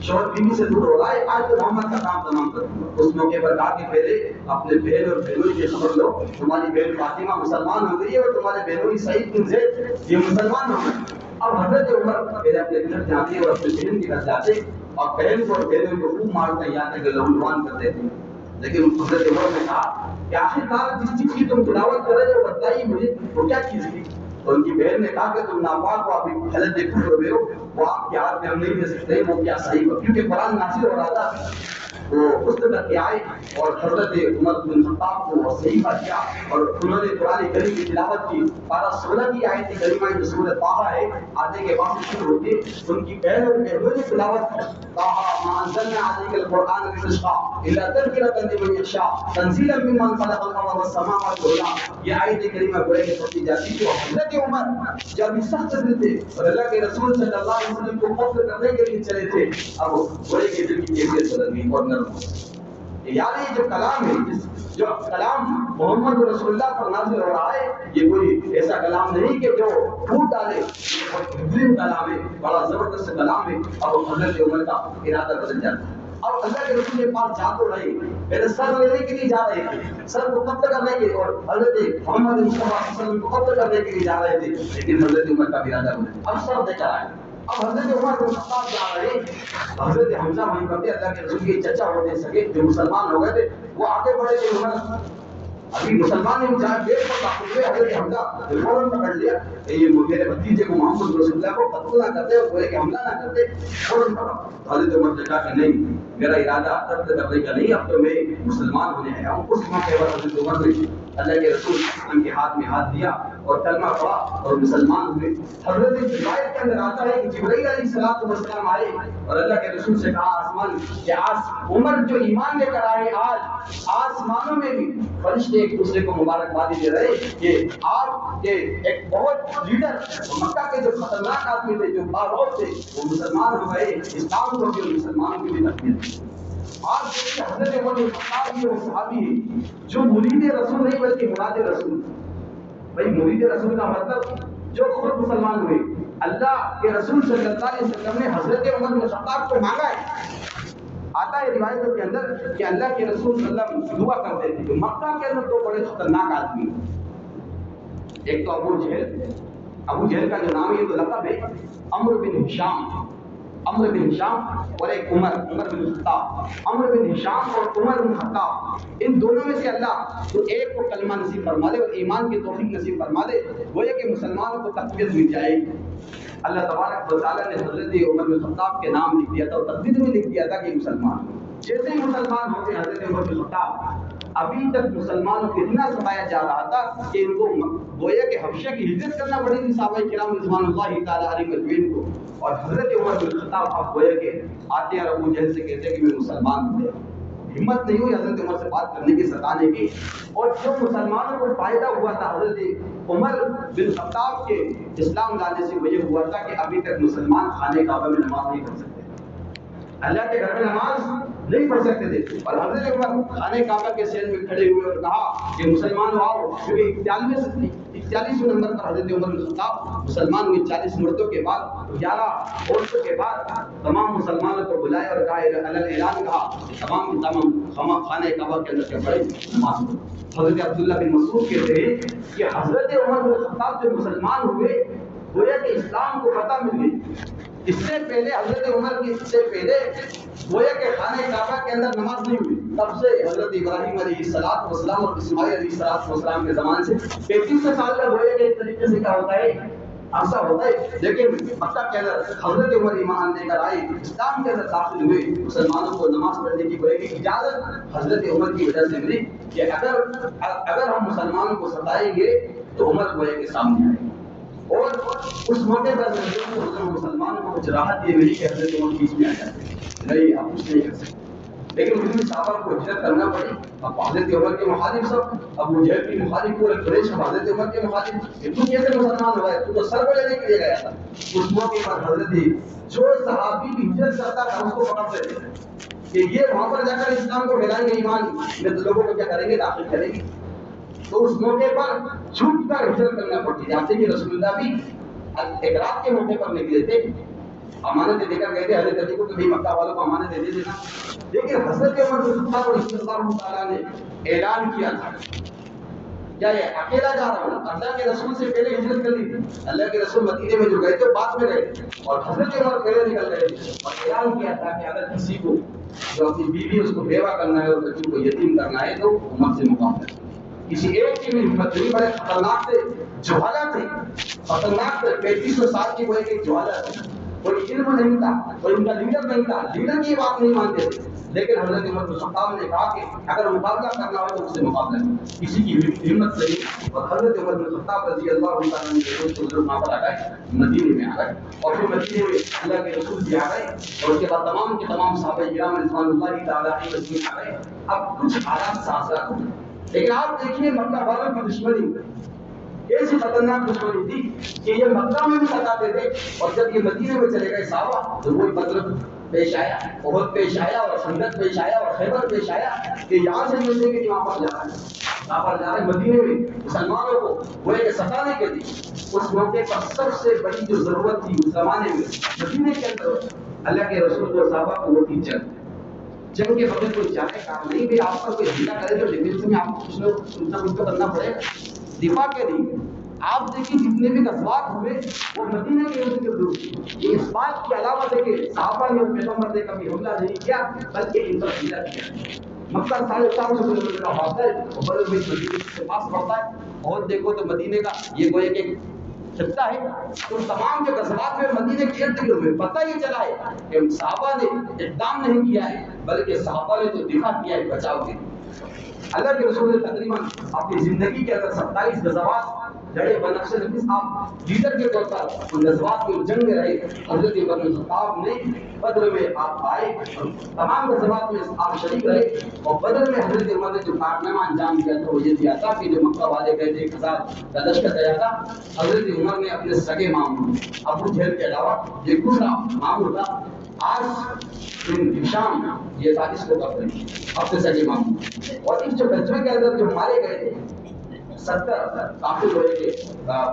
شوہر بیوی سے دور ہو رہا ہے, آج تو محمد کا کام تمام کر دوں گا. اس موقع پر کہا کہ پہلے اپنے بہن اور بہنوئی کی خبر لو, تمہاری بہن فاطمہ مسلمان ہو گئی ہے اور تمہارے بہنوئی سعید بن زید یہ مسلمان ہو گئے. اب حضرت عمر پہلے اپنے گھر جاتے اور اپنے بہن کے گھر جاتے اور بہن کو اور بہنوئی کو خوب مارتے ہیں, یہاں تک کہ لہولوان کرتے تھے. لیکن حضرت عمر نے کہا کہ آخر کار جس چیز کی تم تلاوت کر رہے ہو بتائیے مجھے وہ کیا چیز تھی. تو ان کی بہن نے کہا کہ تم ناپاک ہو، ابھی غلط کفر میں ہو، وہ آپ کے ہاتھ میں ہم نہیں دے سکتے، وہ کیا صحیح ہو، کیونکہ قرآن نازل ہو رہا تھا۔ وہ اس طرح کے آئے اور حضرت عمر بن خطاب کو صحیفہ دیا اور انہوں نے قرآن کریم کی تلاوت کی۔ پارہ 16 کی آیت کریمہ جو سورۃ طٰہٰ ہے، آنے کے بعد شروع ہوتی ہے، ان کی بہن اور بہنوں نے تلاوت کی، طٰہٰ ما انزلنا علیک القرآن لتشقیٰ الا تذکرۃ لمن یخشیٰ تنزیلا ممن خلق الارض والسماوات والارض۔ یہ آیت کریمہ گویا کہ پڑھی جاتی تھی، اور حضرت عمر جب سخت دل تھے اور اللہ کے رسول صلی اللہ علیہ وسلم کو قتل کرنے کے لیے چلے تھے، اب گویا کہ دل کی کیفیت بدل گئی اور نرم ہو گئی۔ یعنی یہ جو کلام ہے، جو کلام محمد رسول اللہ پر نازل ہو رہا ہے، یہ کوئی ایسا کلام نہیں کہ جو پھوٹ ڈالے، یہ بہت بہترین کلام ہے، بڑا زبردست کلام ہے۔ اب حضرت عمر کا ارادہ بدل جاتا ہے۔ اب اللہ کے رسول کے پاس جا تو رہے، پہلے سر لینے کے لیے جا رہے تھے، سر کو قتل کرنے کے، اور حضرت محمد مصطفیٰ صلی اللہ علیہ وسلم کو قتل کرنے کے لیے جا رہے تھے، لیکن حضرت عمر کا ارادہ بدل، اب سر دے کر آئے۔ اب حضرت عمر بن خطاب جا رہے، حضرت حمزہ وہیں پر تھے، اللہ کے رسول کے چچا ہوتے سکے جو مسلمان ہو گئے تھے، وہ آگے بڑھے تھے، عمر ابھی مسلمان نے جہاں گیٹ پر داخل ہوئے، حضرت حمزہ فوراً پکڑ لیا، یہ میرے بھتیجے کو محمد رسول اللہ کو قتل نہ کرتے اور کوئی حملہ نہ کرتے، فوراً پکڑا۔ حضرت عمر نے کہا کہ نہیں، میرا ارادہ قتل کرنے کا نہیں، اب تو میں مسلمان ہونے آیا ہوں۔ اس موقع پر حضرت عمر نے اللہ کے رسول ان کے ہاتھ میں ہاتھ دیا اور کلمہ پڑھا اور مسلمان ہوئے۔ حضرت روایت کے اندر آتا ہے کہ جبرائیل علیہ السلام آئے اور اللہ کے رسول سے کہا آسمان کہ آج عمر جو ایمان لے کر آئے، آج آسمانوں میں بھی فرشتے ایک دوسرے کو مبارکبادی دے رہے کہ آپ کے ایک بہت لیڈر مکہ کے جو خطرناک آدمی تھے، جو باروت تھے، وہ مسلمان ہو گئے، اسلام کو بھی مسلمانوں کی بھی تکمیل دی۔ آج دیکھیے حضرت عمر بن خطاب یہ وہ صحابی ہے جو مرید رسول نہیں بلکہ مراد رسول۔ بھائی مرید رسول کا مطلب جو خود مسلمان ہوئے، اللہ کے رسول صلی اللہ علیہ وسلم نے حضرت عمر بن خطاب کو مانگا ہے۔ آتا ہے روایتوں کے اندر کہ اللہ کے رسول صلی اللہ علیہ وسلم دعا کرتے تھے کہ مکہ کے اندر دو بڑے خطرناک آدمی، ایک تو ابو جہل کا جو نام ہے یہ تو لقب ہے، عمرو بن ہشام اور ایک عمر بن خطاب۔ عمرو بن ہشام اور عمر بن خطاب، ان دونوں میں سے اللہ تو ایک کو کلمہ نصیب فرما دے اور ایمان کی توفیق نصیب فرما دے، گویا کہ مسلمانوں کو تقویت مل جائے گی۔ اللہ تبارک و تعالیٰ نے حضرت عمر بن خطاب کے نام لکھ دیا تھا اور تقدیر میں لکھ دیا تھا کہ مسلمان، جیسے ہی مسلمان ہوتے حضرت عمر بن خطاب، ابھی تک مسلمانوں کو اتنا ستایا جا رہا تھا کہ ان کو گویا کہ حبشہ کی ہجرت کرنا پڑی تھی صحابہ کرام رضوان اللہ تعالیٰ علیہ اجمعین کو، اور حضرت عمر بن خطاب اب گویا کہ آتے ہیں اور ابو جہل سے کہتے ہیں کہ میں مسلمان ہوں۔ ہمت نہیں ہوئی حضرت عمر سے بات کرنے کی، ستانے کی، اور جو مسلمانوں کو فائدہ ہوا تھا حضرت عمر بن خطاب کے اسلام لانے سے وہ یہ ہوا تھا کہ ابھی تک مسلمان خانے کعبہ میں نماز نہیں پڑھ سکتے، اللہ کے گھر میں نماز نہیں پڑھ سکتے تھے، اور حضرت عمر خانے کعبہ کے سین میں کھڑے ہوئے اور کہا کہ مسلمان آؤ، کیونکہ 41 نمبر پر حضرت عمر بن خطاب مسلمان ہوئے۔ 40 مردوں کے بعد 11 عورتوں کے بعد تمام مسلمانوں کو بلائے اور کہا اعلان کہا تمام خانہ کعبہ کے اندر کے بڑے نماز پڑھو۔ حضرت عبداللہ بن مسعود کہتے ہیں کہ حضرت عمر بن خطاب جو مسلمان ہوئے، گویا کہ اسلام کو فتح مل گئی۔ اس سے پہلے حضرت عمر کی سے پہلے گویا کہ خانہ کعبہ کے اندر نماز نہیں ہوئی، تب سے حضرت ابراہیم علیہ السلام اور اسماعیل علیہ السلام کے زمانے سے 35 سال کا گویا کہ ایک طریقے سے کیا ہوتا ہے، عرصہ ہوتا ہے، لیکن مکہ کے اندر حضرت عمر ایمان لے کر آئے، اسلام کے اندر داخل ہوئے، مسلمانوں کو نماز پڑھنے کی گویا کہ اجازت حضرت عمر کی وجہ سے ملی کہ اگر ہم مسلمانوں کو ستائیں گے تو عمر گویا کے سامنے آئے گا، اور اس موقع پر مسلمانوں کو کچھ راحت یہ ملی کہ حضرت عمر بیچ میں آ جاتے ہیں، نہیں آپ کچھ نہیں کر سکتے، لیکن مسلم صحابہ کو ہجرت کرنا پڑی۔ اب حضرت عمر کے مخالف سب، ابو جہل کی مخالف، پورے قریش حضرت عمر کے مخالف، تو کیسے مسلمان ہوا ہے، تو سر کو لینے کے لیے گیا تھا۔ اس موقع پر حضرت جو صحابی کی ہجرت کرتا تھا اس کو پکڑتے تھے کہ یہ وہاں پر جا کر اسلام کو پھیلائیں گے، ایمان میں لوگوں کو کیا کریں گے، داخل کریں گے، تو اس موقع پر چھوٹ کر ہجرت کرنا پڑتی۔ جانتے کہ رسول اللہ بھی ایک رات کے موقع پر نکلے تھے، امانت دے کر گئے تھے حضرت علی کو کہ مکہ والوں کو امانت دے دینا، لیکن حضرت عمر بن خطاب رضی اللہ تعالیٰ نے اعلان کیا تھا کیا یہ اکیلا جا رہا ہوں، اللہ کے رسول سے پہلے ہجرت کر لی تھی، اللہ کے رسول مدینے میں جو گئے تھے بعد میں گئے تھے، اور حضرت عمر پہلے نکل گئے تھے، اور اعلان کیا تھا کہ اگر کسی کو جو اپنی بیوی اس کو بیوہ کرنا ہے اور بچوں کو یتیم کرنا ہے تو عمر سے مقام ہے۔ کسی ایک کی بھی ہمت نہیں. بڑے خطرناک تھے، جوہلا تھے، خطرناک تھے. 3500 سال کی وہ ایک جوہلا تھے. کوئی علم نہیں تھا، کوئی ان کا لیڈر نہیں تھا، لیڈر کی بات نہیں مانتے تھے. لیکن حضرت عمر بن خطاب نے کہا کہ اگر مقابلہ کرنا ہو تو اس سے مقابلہ کریں. کسی کی ہمت نہیں. اور حضرت عمر بن خطاب رضی اللہ تعالیٰ عنہ وہاں پر آ گئے، مدینے میں آ گئے. اور پھر مدینے میں اللہ کے رسول بھی آ گئے. اور اس کے بعد تمام کے تمام صحابہ کرام رضوان اللہ تعالیٰ علیہم آ گئے. اب کچھ حالات سازگار ہوئے. لیکن آپ دیکھیے مکہ والوں کی دشمنی ایسی خطرناک دشمنی تھی کہ یہ مکہ میں بھی ستاتے تھے. اور جب یہ مدینے میں چلے گئے صحابہ تو وہی بدر پیش آیا، احد پیش آیا، اور خندق پیش آیا، اور خیبر پیش آیا کہ یہاں سے ملنے کے لیے وہاں پر جا رہے ہیں. وہاں پر جا رہے ہیں مدینے میں مسلمانوں کو وہ ایک ستانے کے لیے. اس موقع پر سب سے بڑی جو ضرورت تھی اس زمانے میں مدینے کے اندر اللہ کے رسول و صحابہ کو وہ تھی جنگ. جنگ کے بغیر کوئی جانے کا نہیں بھی. آپ کا کوئی حملہ کرے تو ڈیفینس میں آپ کو کچھ نہ کچھ تو کرنا پڑے گا دفاع کے لیے. آپ دیکھیں جتنے بھی غزوات ہوئے وہ مدینے کے ارد گرد ہوئے. یہ اس بات کی علامت ہے کہ صحابہ نے پیغمبر نے کبھی حملہ نہیں کیا بلکہ ان پر حملہ کیا. مکہ 450 کلومیٹر کا فاصلہ ہے اور بدر میں مدینے کے پاس پڑتا ہے. اور دیکھو تو مدینے کا یہ گویا کہ خطہ ہے. تو تمام جو غزوات میں مدینے کے ارد گرد ہوئے پتہ یہ چلا ہے کہ صحابہ نے اقدام نہیں کیا ہے بلکہ صحابہ نے تو دفاع کیا ہے بچاؤ کے. اللہ کے رسول نے تقریباً اپنی زندگی کے اندر 27 غزوات لڑے. بنفس نفیس آپ لیڈر کے طور پر ان غزوات میں جنگ میں رہے. حضرت عمر بن خطاب نے بدر میں آپ آئے اور تمام غزوات میں آپ شریک رہے. اور بدر میں حضرت عمر نے جو کارنامہ انجام دیا تھا وہ یہ دیا تھا کہ جو مکہ والے گئے تھے 1000 کا لشکر گیا تھا. حضرت عمر نے اپنے سگے ماموں ابو جہل کے علاوہ یہ دوسرا ماموں تھا آج بن ہشام یہ تھا اس کو کرتے ہیں اپنے سگے ماموں. اور اس جو غزوے کے اندر جو مارے گئے تھے 70 کافر ہوئے تھے،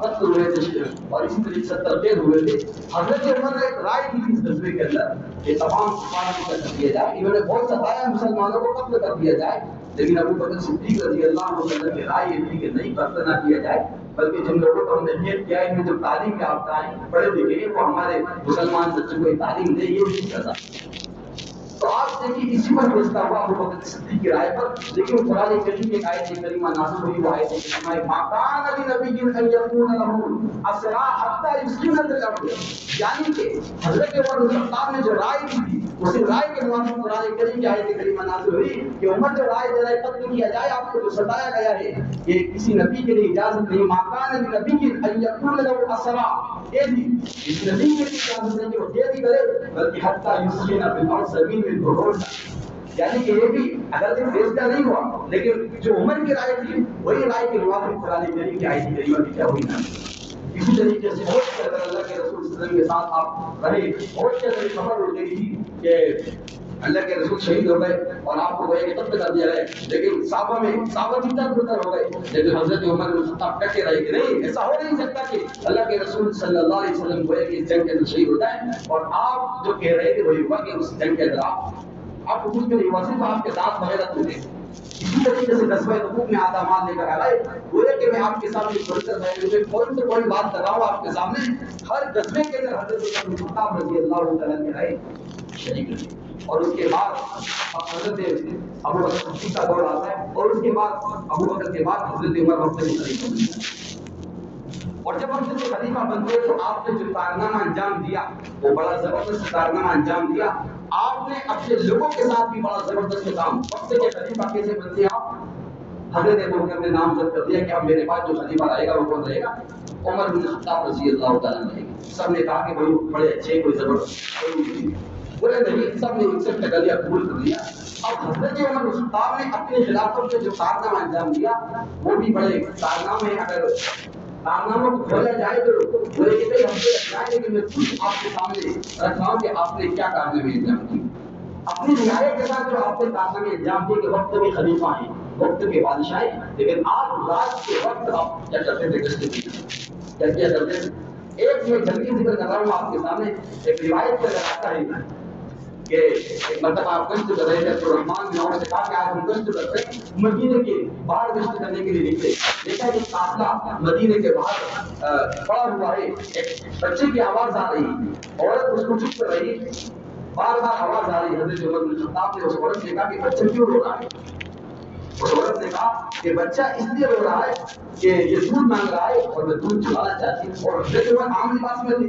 قتل ہوئے تھے اور اسی طریقے 70 قید ہوئے تھے. حضرت عمر نے ایک رائے دی تھی اس غزوے کے اندر کہ تمام کفار کو قتل کیا جائے. انہوں نے بہت ستایا مسلمانوں کو قتل کر دیا جائے. لیکن ابو بکر صدیق رضی اللہ عنہ کی رائے یہ تھی کہ نہیں قتل نہ کیا جائے بلکہ جن لوگوں کو ہم نے قید کیا ہے جو تعلیم یافتہ ہیں پڑھے لکھے ہیں وہ ہمارے مسلمان بچوں کو تعلیم دے. یہ بھی سزا. تو آپ دیکھیے اسی پر فیصلہ ہوا ابو بکر صدیق کی رائے پر. لیکن قرآن کریم کی ایک آیت کریمہ نازل ہوئی وہ آیت کریمہ ہے ما کان لنبی ان یکون له اسرا حتى یسکن فی الارض. یعنی کہ حضرت عمر بن خطاب نے جو رائے دی تھی اسی رائے کے موافق قرآن کریم کی آیت کریمہ نازل ہوئی کہ عمر جو رائے دے رہا ہے قتل کیا جائے. آپ کو جو ستایا گیا ہے کہ کسی نبی کے لیے اجازت نہیں. ما کان لنبی ان یکون له اسرا یہ بھی اس نبی کے لیے اجازت نہیں کہ وہ قیدی کرے بلکہ حتى یسکن فی الارض زمین میں ڈھول. یعنی کہ یہ بھی اگر یہ فیصلہ نہیں ہوا لیکن جو عمر کی رائے تھی وہی رائے کے موافق قرآن کریم کی آیت کریمہ کی کیا ہوئی نا. اسی طریقے سے بہت سے اگر اللہ کے رسول صلی اللہ علیہ وسلم کے ساتھ آپ رہے بہت سے اگر خبر اڑ گئی تھی کہ اللہ کے رسول شہید ہو گئے اور آپ کو گویا کہ قتل کر دیا گیا. لیکن صحابہ کی تر ہو گئے. لیکن حضرت عمر بن خطاب ڈٹے رہے کہ نہیں ایسا ہو نہیں سکتا کہ اللہ کے رسول صلی اللہ علیہ وسلم گویا کہ اس جنگ کے اندر شہید ہوتا ہے. اور آپ جو کہہ رہے تھے وہی ہوا کہ اس جنگ کے اندر آپ کو کچھ بھی نہیں ہوا صرف آپ کے ساتھ بغیرت ہوتے. اسی طریقے سے غزوہ تبوک میں آدھا مال لے کر آئے. گویا کہ میں آپ کے سامنے کھول کر میں کوئی سے کوئی بات کر رہا ہوں آپ کے سامنے. ہر غزوے کے اندر حضرت عمر بن خطاب رضی اللہ تعالیٰ عنہ رہے شریک رہے. اور اس کے بعد اب حضرت ابو بکر صدیق کا دور آتا ہے اور اس کے بعد ابو بکر کے بعد حضرت عمر وقت میں خلیفہ بنتے ہیں. اور جب ہم سے خلیفہ بنتے ہیں تو آپ نے جو کارنامہ انجام دیا وہ بڑا زبردست کارنامہ انجام دیا. آپ نے اپنے لوگوں کے ساتھ بھی بڑا زبردست کام. وقت کے خلیفہ کیسے بنتے ہیں آپ؟ حضرت ابو بکر نے نامزد کر دیا کہ اب میرے پاس جو خلیفہ رہے گا وہ کون رہے گا؟ عمر بن خطاب رضی اللہ تعالیٰ عنہ. سب نے کہا کہ بھائی بڑے اچھے کوئی زبردست بولے نہیں. سب نے ان سے ٹکریا قبول کر لیا. اب حضرت عمر بن خطاب نے اپنے خلافت میں جو کارنامہ انجام دیا وہ بھی بڑے کارنامے. اگر کارناموں کو کھولا جائے تو بولے کہ بھائی ہم سے رکھنا ہے لیکن میں خود آپ کے سامنے رکھ رہا ہوں کہ آپ نے کیا کارنامے انجام دیے. اپنی رعایت کے ساتھ جو آپ نے کارنامے انجام دیے کہ وقت کے خلیفہ ہیں وقت کے بادشاہ ہیں لیکن آپ رات کے وقت آپ کیا کرتے تھے کیا کرتے تھے. ایک میں جلدی ذکر کر رہا ہوں آپ کے سامنے. ایک روایت سے آتا ہے کہ ایک مرتبہ آپ گشت کر رہے تھے تو رحمان نے اور سے کہا کہ آج ہم گشت کرتے ہیں. مدینے کے باہر گشت کرنے کے لیے نکلے. دیکھا کہ قافلہ مدینے کے باہر پڑا ہوا ہے. ایک بچے کی آواز آ رہی عورت اس کو چپ کر رہی بار بار آواز آ رہی. حضرت عمر بن خطاب نے اس عورت سے کہا کہ بچہ کیوں رو رہا ہے؟ اور عورت نے کہا کہ بچہ اس لیے رو رہا ہے کہ یہ دودھ مانگ رہا ہے اور میں دودھ چلانا چاہتی ہوں. اور حضرت عمر عام لباس میں تھے،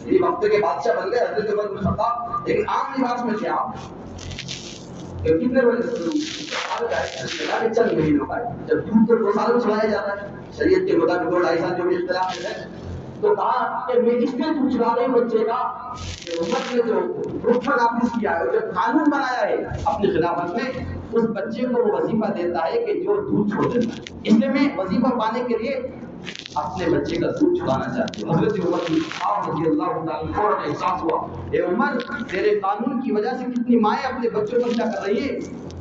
یہ وقت کے بادشاہ بن گئے حضرت عمر بن خطاب، لیکن عام لباس میں تھے آپ. کتنے بڑے چند مہینوں کا ہے، جب دودھ تو 2 سالوں چلایا جاتا ہے شریعت کے مطابق، 2-2.5 سال جو بھی اختلاف ہے. تو کہا کہ میں اس لیے دودھ چلا رہی ہوں بچے کا کہ امت نے جو حکم نافذ کیا ہے، جو قانون بنایا ہے اپنی خلافت میں، اس بچے کو وہ وظیفہ دیتا ہے کہ جو دودھ چھوڑ دیتا ہے. اس لیے میں وظیفہ پانے کے لیے اپنے بچے کا دودھ چھڑانا چاہتی ہوں. حضرت عمر بن خطاب رضی اللہ تعالیٰ عنہ کو احساس ہوا، اے عمر تیرے قانون کی وجہ سے کتنی مائیں اپنے بچوں پر کیا کر رہی ہیں،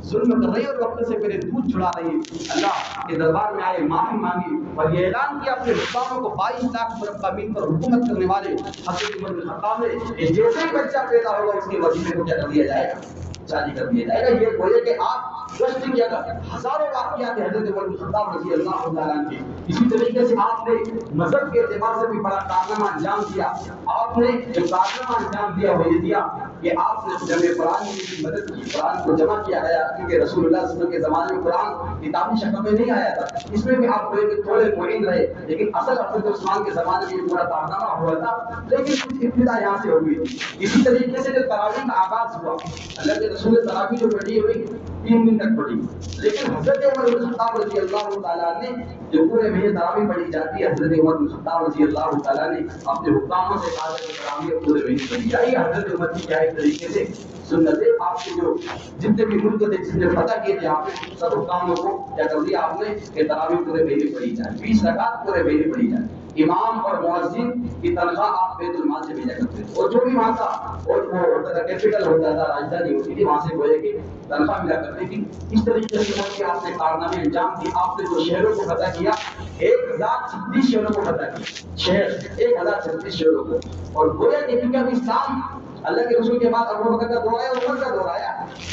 ظلم کر رہی ہے اور وقت سے میرے دودھ چھڑا رہی ہے. اللہ کے دربار میں آئے، معافی مانگی اور یہ اعلان کیا اپنے حکاموں کو 22 لاکھ مربع میل پر حکومت کرنے والے حضرت عمر بن خطاب نے کہ جیسے ہی بچہ پیدا ہوگا اس کے وظیفے کو کیا کر دیا جائے گا، جاری کر دیا جائے گا. یہ گویا کہ آپ گشت کیا تھا، ہزاروں واقعات حضرت عمر بن خطاب رضی اللہ تعالیٰ عنہ کے. اسی طریقے سے آپ نے مذہب کے اعتبار سے بھی بڑا کارنامہ انجام دیا. آپ نے جو کارنامہ انجام دیا وہ یہ دیا کہ آپ نے جمع قرآن کی مدد کی. قرآن کو جمع کیا گیا کیونکہ رسول اللہ صلی اللہ علیہ وسلم کے زمانے میں قرآن کتابی شکل میں نہیں آیا تھا. اس میں بھی آپ تھوڑے معین رہے، لیکن اصل حضرت عثمان کے زمانے میں پورا کارنامہ ہوا تھا، لیکن کچھ ابتدا یہاں سے ہوئی. اسی طریقے سے جو تراویح کا آغاز ہوا، اللہ کے رسول نے تراویح جو پڑھی ہوئی 3 دن تک پڑھی، لیکن حضرت عمر بن خطاب رضی اللہ تعالیٰ نے جو پورے مہینے تراویح پڑھی جاتی ہے، حضرت عمر بن خطاب رضی اللہ تعالیٰ نے اپنے حکاموں سے کہا کہ تراویح پورے مہینے پڑھی جائے. حضرت عمر کی کیا ایک طریقے سے سنت ہے. آپ کے جو جتنے بھی ملک تھے، جس نے فتح کیے تھے، آپ نے سب حکاموں کو کیا کر دیا آپ نے کہ تراویح پورے مہینے پڑھی جائے، 20 رکعت پورے مہینے پڑھی جائے. امام اور مؤذن کی تنخواہ آپ بیت المال سے بھیجا کرتے تھے، اور جو بھی وہاں کا اور وہ ہوتا تھا کیپٹل ہوتا تھا، راجدھانی ہوتی تھی، وہاں سے گویا کہ تنخواہ ملا کرتی تھی. اس طریقے سے آپ نے کارنامے انجام دیے. آپ نے جو شہروں کو فتح کیا، 1036 شہروں کو فتح کیا، شہر 1036 شہروں کو. اور گویا کہ کیونکہ اب اسلام اللہ کے رسول کے بعد ابو بکر کا دور آیا، عمر کا دور آیا،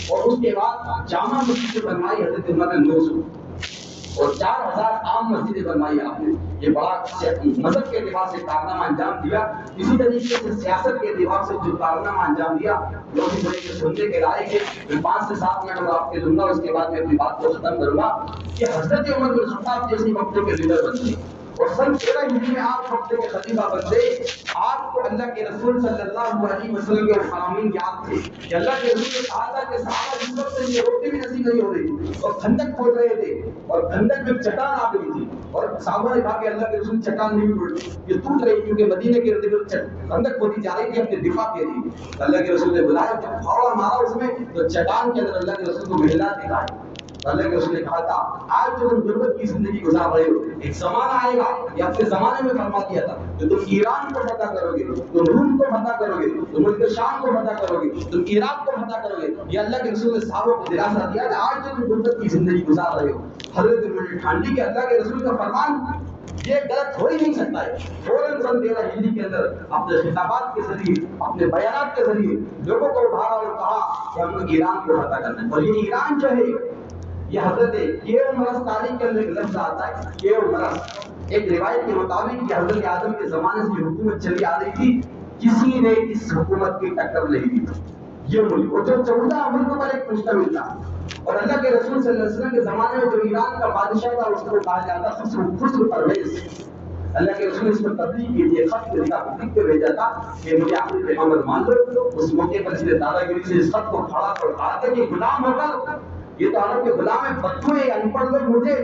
اور اس کے بعد جامع مسجد بنوائی حضرت عمر نے 900 اور 4000 عام مسجدیں بنوائی آپ نے. یہ بڑا مذہب کے اعتبار سے کارنامہ انجام دیا. اسی طریقے سے سیاست کے اعتبار سے جو کارنامہ انجام دیا، لوگ اس طریقے سے سننے کے لائق ہے. میں 5 سے 7 منٹ اور آپ کے دوں گا، اس کے بعد میں اپنی بات کو ختم کروں گا کہ حضرت عمر بن خطاب جیسی وقت کے لیڈر بنتے اور سن 13 ہجری میں آپ وقت کے خلیفہ بنتے. آپ کو اللہ کے رسول صلی اللہ علیہ وسلم کے فرامین یاد تھے کہ اللہ کے رسول نے کہا تھا کہ صحابہ جس وقت سے یہ روٹی بھی نصیب نہیں ہو رہی تھی اور کھندق کھود رہے تھے اور کھندق میں چٹان آ گئی تھی، اور صحابہ نے کہا کہ اللہ کے رسول چٹان نہیں ٹوٹی، یہ ٹوٹ رہی کیونکہ مدینے کے ارد گرد کھندق کھودی جا رہی تھی اپنے دفاع کے لیے. اللہ کے رسول نے بلایا، جب پھاوڑا مارا اس میں تو چٹان کے اندر اللہ کے رسول کو محلات دکھائے. اللہ کے رسول نے کہا تھا آج جو تم غربت کی زندگی گزار رہے ہو، ایک زمانہ آئے گا، یہ اپنے زمانے میں فرما دیا تھا کہ تم ایران کو فتح کرو گے، تم روم کو فتح کرو گے، تم ملک شام کو فتح کرو گے، تم عراق کو فتح کرو گے. یہ اللہ کے رسول نے صحابہ کو دلاسا دیا کہ آج جو تم غربت کی زندگی گزار رہے ہو. حضرت عمر نے ٹھان لی کہ اللہ کے رسول کا فرمان یہ غلط ہو ہی نہیں سکتا ہے. فوراً سن 13 ہجری کے اندر اپنے خطابات کے ذریعے، اپنے بیانات کے ذریعے لوگوں کو ابھارا اور کہا کہ ہم لوگ ایران کو فتح کرنا ہے. اور یہ ایران جو ہے یہ حضرت مرس تاریخ کے اندر ایک لفظ آتا ہے مرس. ایک روایت کے مطابق یہ حضرت آدم کے زمانے سے یہ حکومت چلی آ رہی تھی، کسی نے اس حکومت کی ٹکر نہیں دی. یہ ملک اور جو 14 ملکوں پر ایک مشتمل تھا. اور اللہ کے رسول صلی اللہ علیہ وسلم کے زمانے میں جو ایران کا بادشاہ تھا اس کو کہا جاتا خسرو پرویز. اللہ کے رسول نے اس پر تبلیغ کی تھی، خط لکھ کے بھیجا تھا کہ مجھے آخری پیغمبر مان لو. اس موقع پر اس نے دادا گیری سے اس خط کو پھاڑا اور کہا تھا کہ غلام ہو کر یہ تو عرب کے غلام ہے، بدو ہے، ان پڑھ لوگ مجھے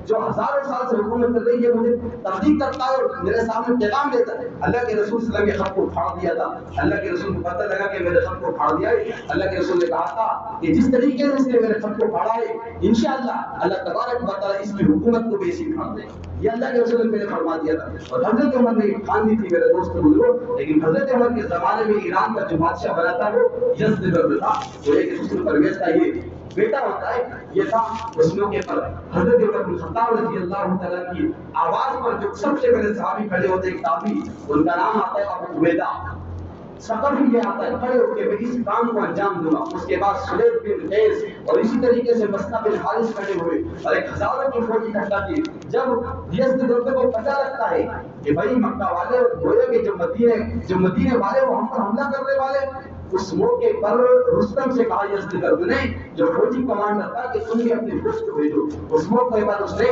جو ہزاروں سال سے حکومت کر رہی ہے مجھے تبلیغ کرتا ہے اور میرے سامنے پیغام دیتا ہے. اللہ کے رسول صلی اللہ علیہ وسلم کے خط کو پھاڑ دیا تھا. اللہ کے رسول کو پتہ لگا کہ میرے خط کو پھاڑ دیا ہے. اللہ کے رسول نے کہا تھا کہ جس طریقے سے اس نے میرے خط کو پھاڑا ہے انشاءاللہ اللہ تبارک و تعالیٰ اس کی حکومت کو بھی اسی پھاڑ دے. یہ اللہ کے رسول نے پہلے فرما دیا تھا. اور حضرت عمر نے ٹھان دی تھی میرے دوست بزرگوں، لیکن حضرت عمر کے زمانے میں ایران کا جو بادشاہ بنا تھا وہ یزدگرد تھا. وہ ایک خسرو پرویز کا یہ بیٹا ہوتا ہے. یہ تھا اس موقع پر حضرت عمر بن خطاب رضی اللہ تعالیٰ کی آواز پر جو سب سے پہلے صحابی کھڑے ہوتے ہیں تابعی، ان کا نام آتا ہے ابو عبیدہ. سفر بھی یہ آتا ہے کھڑے ہو کے میں اس کام کو انجام دوں گا. اس کے بعد سلیح بن قیس اور اسی طریقے سے مسنا بن حارث کھڑے ہوئے اور ایک ہزاروں کی فوج اکٹھا کی. جب یزدگرد کو پتہ لگتا ہے کہ بھائی مکہ والے گویا کہ جو مدینے والے وہ ہم پر حملہ کرنے والے اس موقع پر رستم سے کہا یزدگرد نے جو فوجی کمانڈر تھا کہ تم بھی اپنی فوج کو بھیجو. اس موقع پر اس نے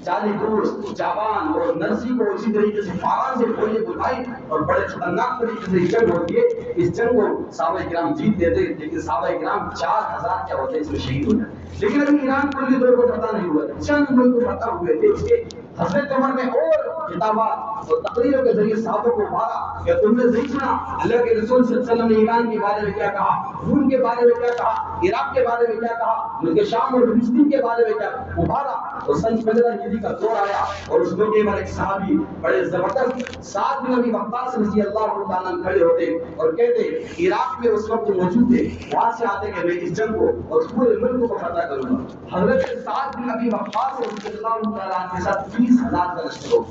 جعلی دوست جاوان اور نرسی کو اسی طریقے سے فاران سے فوجیں بلائی اور بڑے خطرناک طریقے سے جنگ ہوتی ہے. اس جنگ کو صحابہ کرام جیت دیتے, لیکن صحابہ کرام 4000 کیا ہوتے اس میں شہید ہو جاتے. لیکن ابھی ایران کو یہ دور کو پتہ نہیں ہوا, چند ملک کو پتہ ہوئے تھے. اس کے حضرت عمر نے اور خطابات اور تقریروں کے ذریعے صحابہ کو مارا کہ تم نے نہیں سنا اللہ کے رسول صلی اللہ علیہ وسلم نے ایران کے بارے میں کیا کہا, روم کے بارے میں کیا کہا, عراق کے بارے میں کیا کہا, ملک شام اور فلسطین کے بارے میں کیا مبارا. اور سن 15 ہجری کا دور آیا اور اس موقع پر ایک صحابی بڑے زبردست سعد بن ابی وقاص رضی اللہ تعالیٰ عنہ کھڑے ہوتے اور کہتے عراق میں اس وقت موجود تھے, وہاں سے آتے کہ میں اس جنگ کو اور پورے ملک کو فتح کروں گا. حضرت سعد بن ابی وقاص رضی اللہ تعالیٰ عنہ کے ساتھ 30,000 کا لشکر ہو,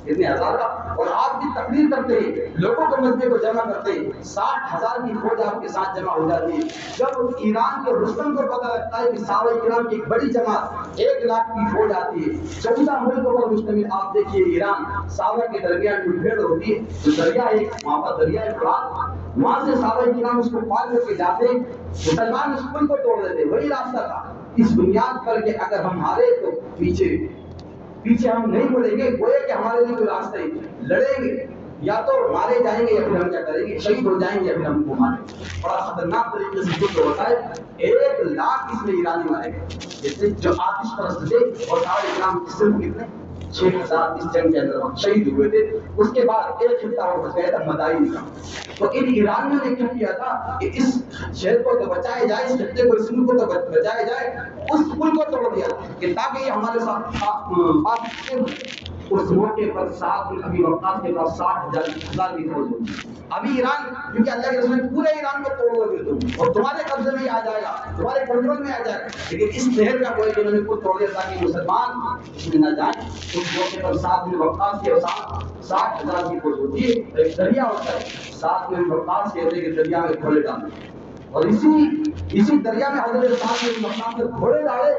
اتنے ہزار کا, اور آپ کی تقریر کرتے ہیں, لوگوں کو مجمع کو جمع کرتے ہیں, 60,000 کی فوج آپ کے ساتھ جمع ہو جاتی ہے. جب ایران کے رستم کو پتہ لگتا ہے کہ صحابہ کرام کی ایک بڑی جماعت 1 لاکھ کی فوج آتی ہے, 14 ملکوں پر مشتمل. آپ دیکھیے ایران صحابہ کے درمیان جو بھیڑ ہوتی ہے, جو دریا ہے وہاں پر دریا ہے فرات, وہاں سے صحابہ کرام اس کو پار کر کے جاتے, مسلمان اس پل کو توڑ دیتے. وہی راستہ تھا اس بنیاد پر کہ اگر ہم ہارے تو پیچھے ہم نہیں مڑیں گے, گویا کہ ہمارے لیے کوئی راستہ ہی لڑیں گے, یا تو مارے جائیں گے یا پھر ہم کیا کریں گے, شہید ہو جائیں گے یا پھر ہم کو ماریں گے. بڑا خطرناک طریقے سے جو ہوتا ہے, 1 لاکھ اس میں ایرانی مارے گئے, جیسے جو آتش پرست تھے, اور صحابہ کرام صرف کتنے 6,000 اس جنگ کے اندر شہید ہوئے تھے. اس کے بعد ایک خطہ اور بچ گیا تھا مدائن کا. تو ان ایرانیوں نے کیا کیا تھا کہ اس شہر کو تو بچایا جائے, اس خطے کو, اس ملک کو تو بچایا جائے, اس پل کو توڑ دیا کہ تاکہ یہ ہمارے ساتھ. اس موقع پر سعد بن ابی وقاص کے پاس 60,000 کی فوج ہوتی. ابھی ایران, کیونکہ اللہ کے رسول پورے ایران کو توڑ گے تم, اور تمہارے قبضے میں آ جائے گا, تمہارے کنٹرول میں آ جائے گا, لیکن اس شہر کا کوئی انہوں نے خود توڑ دیا تاکہ مسلمان اس میں نہ جائیں. اس موقع پر سعد بن وقاص کے ساتھ 60,000 کی فوج ہوتی ہے. ایک دریا ہوتا ہے, سعد بن وقاص کہتے ہیں کہ دریا میں گھوڑے ڈالے, اور اسی دریا میں حضرت سعد بن وقاص نے گھوڑے ڈالے.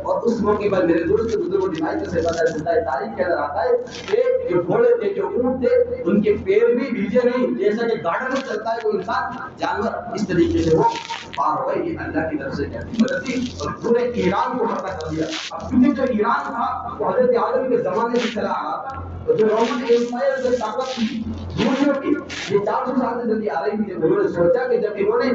اور اس موقع پر میرے دوست بزرگوں روایت سے پتہ چلتا ہے, تاریخ کے اندر آتا ہے کہ جو گھوڑے تھے, جو اونٹ تھے, ان کے پیر بھی بھیجے نہیں, جیسا کہ گارڈن میں چلتا ہے کوئی انسان جانور, اس طریقے سے وہ پار ہوئے. یہ اللہ کی طرف سے کہتی مدد تھی, اور پورے ایران کو فتح کر دیا. اب کیونکہ جو ایران تھا وہ حضرت آدم کے زمانے سے چلا آ رہا تھا, تو جو رومن ایمپائر سے طاقت تھی دوسروں کی, یہ 400 سال سے چلی آ رہی تھی. انہوں نے سوچا کہ جب انہوں نے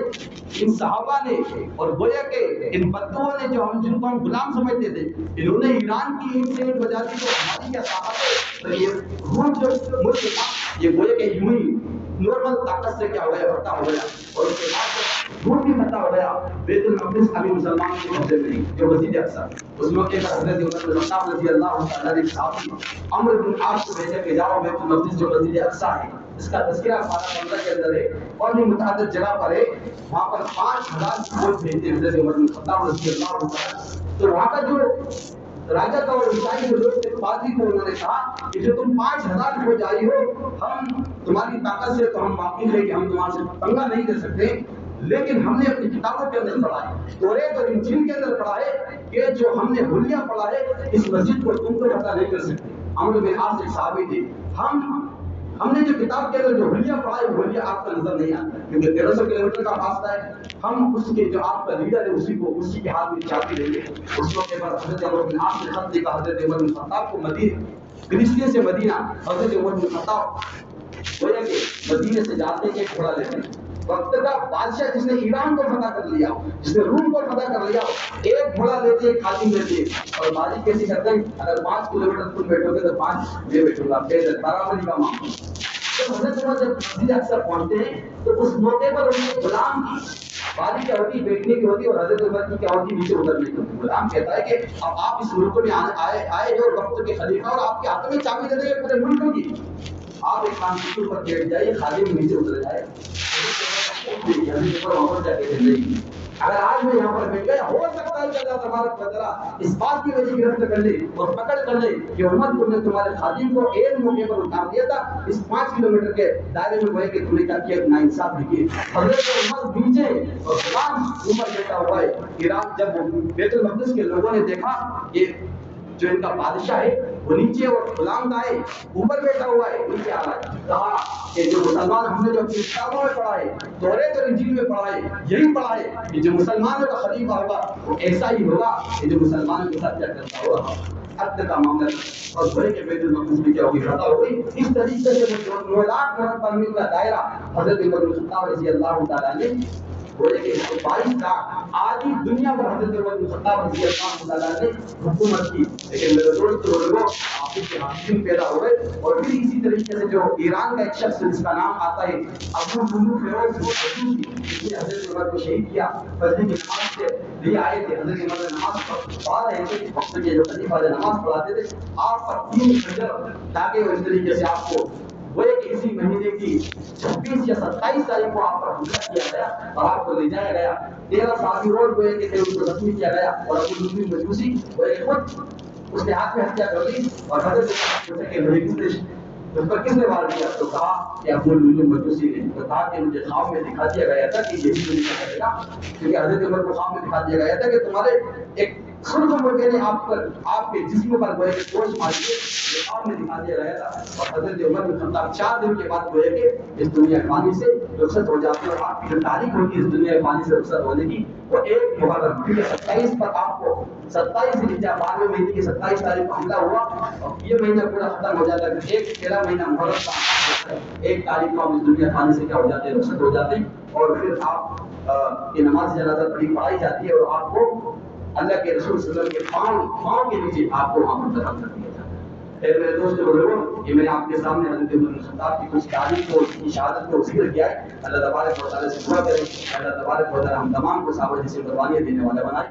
ان صحابہ نے اور گویا کہ ان بدوؤں نے جو ہم جن کو ہم غلام سمجھتے تھے, انہوں نے ایران کی ایک سے ایک بجا دی, تو ہماری کیا طاقت ہے. تو یہ روم جو ملک تھا, یہ گویا کہ یوں ہی نارمل طاقت سے کیا ہو گیا, فتح ہو گیا. اور اس کے بعد روم بھی فتح ہو گیا. بیت المقدس ابھی مسلمان کے قبضے میں نہیں, جو مسجد اقصی, اس موقع پر حضرت عمر بن خطاب رضی اللہ تعالیٰ عنہ صحابی عمرو بن عاص کو بھیجا کہ جاؤ بیت المقدس جو مسجد اقصی ہے, اس کا تذکرہ پارہ 15 کے اندر ہے, اور بھی متعدد جگہ پر ہے, وہاں پر 5,000 فوج بھیجتے حضرت عمر بن خطاب رضی اللہ تعالیٰ. تو وہاں کا جو راجہ کا اور عیسائی جو لوگ تھے, پادری کو, انہوں نے کہا کہ جو تم 5,000 فوج آئی ہو, ہم تمہاری طاقت سے تو ہم واقف ہے کہ ہم تمہارے سے پنگا نہیں دے سکتے, لیکن ہم نے اپنی کتابوں کے اندر پڑھا ہے, توریت اور انجیل کے اندر پڑھا ہے کہ جو ہم نے حلیہ پڑھا ہے, اس مسجد کو تم تو فتح نہیں کر سکتے. عمرو بن عاص ایک صحابی تھے, ہم نے جو کتاب کے اندر جو حلیہ پڑھا ہے, وہ حلیہ آپ کو نظر نہیں آتا, کیونکہ 1300 کلومیٹر کا راستہ ہے. ہم اس کے جو آپ کا لیڈر ہے, اسی کے ہاتھ میں چابی دیں گے. اس موقع پر حضرت عمر بن عاص نے خط لکھا حضرت عمر بن خطاب کو مدینہ, فلسطین سے مدینہ. حضرت عمر بن خطاب گویا کہ مدینے سے جاتے ہیں, ایک گھوڑا لیتے ہیں. وقت کا بادشاہ جس نے ایران کو فتح کر لیا, جس نے روم کو فتح کر لیا, ایک گھوڑا لیتے, ایک خادم لیتے, اور بازی کیسی کرتے ہیں, اگر 5 کلومیٹر تم بیٹھو گے تو 5 میں بیٹھوں گا, برابری کا معاملہ. جب حضرت عمر جب مسجد اقصی پہنچتے ہیں, تو اس موقع پر ان کے غلام کی بازی کیا ہوتی, بیٹھنے کی ہوتی, اور حضرت عمر کی کیا ہوتی, نیچے اترنے کی ہوتی. غلام کہتا ہے کہ اب آپ اس ملک میں آئے ہو, وقت کے خلیفہ, اور آپ کے ہاتھ میں چابی دے دیں گے پورے ملک کی, آپ ایک کام کے اوپر بیٹھ جائیے, خادم نیچے اتر جائے. اگر آج میں یہاں پر بیٹھ گیا, ہو سکتا ہے کہ اللہ تبارک و تعالیٰ اس بات کی وجہ گرفت کر لے اور پکڑ کر لے کہ عمر نے تمہارے خادم کو ایک موقع پر اتار دیا تھا, اس 5 کلومیٹر کے دائرے میں, کہ تم نے کیا کیا, ناانصافی کی. حضرت عمر نیچے اور غلام عمر بیٹھا ہوا ہے. ایران جب بیت المقدس کے لوگوں نے دیکھا کہ جو ان کا بادشاہ ہے وہ نیچے اور غلام آئے اوپر بیٹھا ہوا ہے نیچے آ رہا ہے. کہا کہ جو مسلمان ہم نے جو اپنی کتابوں میں پڑھا ہے توریت اور انجیل میں پڑھا ہے یہی پڑھا ہے کہ جو مسلمانوں کا خلیفہ ہوگا وہ ایسا ہی ہوگا کہ جو مسلمانوں کے ساتھ کیا کرتا ہوگا حد کا معاملہ. اور بڑے کے بیت المقدس میں کیا ہوگی فتح ہوگی. اس طریقے سے وہ 9 لاکھ مرتبہ کا دائرہ حضرت عمر بن الخطاب رضی اللہ تعالیٰ نے بولے کہ 22 لاکھ آدھی دنیا پر حضرت عمر بن الخطاب رضی اللہ تعالیٰ نے حکومت کی. لیکن میرے دوست لوگوں آپ کے حاکم پیدا ہوئے. اور پھر اسی طریقے سے جو ایران کا ایک شخص جس کا نام آتا ہے ابو لولو فیروز مجوسی جس نے حضرت عمر کو شہید کیا فجر کی نماز سے لیے آئے تھے. حضرت عمر نے نماز پڑھا رہے تھے وقت کے جو خلیفہ نماز پڑھاتے تھے آپ پر 3 فجر تاکہ وہ اس طریقے سے آپ کو وہ ایک اسی مہینے کی 26 یا 27 تاریخ کو آپ پر حملہ کیا گیا اور آپ کو لے جایا گیا. 13 صحابی روڈ کو ایک ان کو زخمی کیا گیا اور ابو لولو مجوسی وہ ایک خود اس نے ہاتھ میں ہتھیار کر لی اور حضرت اس پر کس نے وار کیا تو کہا کہ ابو لولو مجوسی نے. تو کہا کہ مجھے خواب میں دکھا دیا گیا تھا کہ یہی مجھے کرے گا کیونکہ حضرت عمر کو خواب میں دکھا دیا گیا تھا کہ تمہارے ایک سرخ مرغے نے آپ کے جسم پر گوئے کہ گوشت ماری ہے یہ خواب میں دکھا دیا گیا تھا. اور حضرت عمر بن الخطاب 4 دن کے بعد گوئے کہ اس دنیا پانی سے رخصت ہو جاتی ہے. اور آپ کی جو تاریخ ہوگی اس دنیا پانی سے رخصت ہونے کی وہ 1 محرم کیونکہ 27 پر آپ کو 27 ذوالحجہ 12ویں مہینے کی 27 تاریخ کو حملہ ہوا اور یہ مہینہ پورا ختم ہو جاتا ہے. 13 مہینہ محرم کا 1 تاریخ کو ہم اس دنیا پانی سے کیا ہو جاتے ہیں رخصت ہو جاتے ہیں. اور پھر آپ کی نماز جنازہ پڑھائی جاتی ہے اور آپ کو اللہ کے رسول صلی اللہ علیہ وسلم کے پاؤں کے نیچے آپ کو وہاں پر دفن کر دیا جاتا ہے. میرے دوست بزرگوں یہ میں نے آپ کے سامنے حضرت عمر بن الخطاب کی کچھ تاریخ کو کی شہادت کو ذکر کیا ہے. اللہ تبارک و تعالیٰ سے دعا کریں اللہ تبارک و تعالیٰ ہم تمام کو صحابہ جیسے قربانیاں دینے والا بنائے.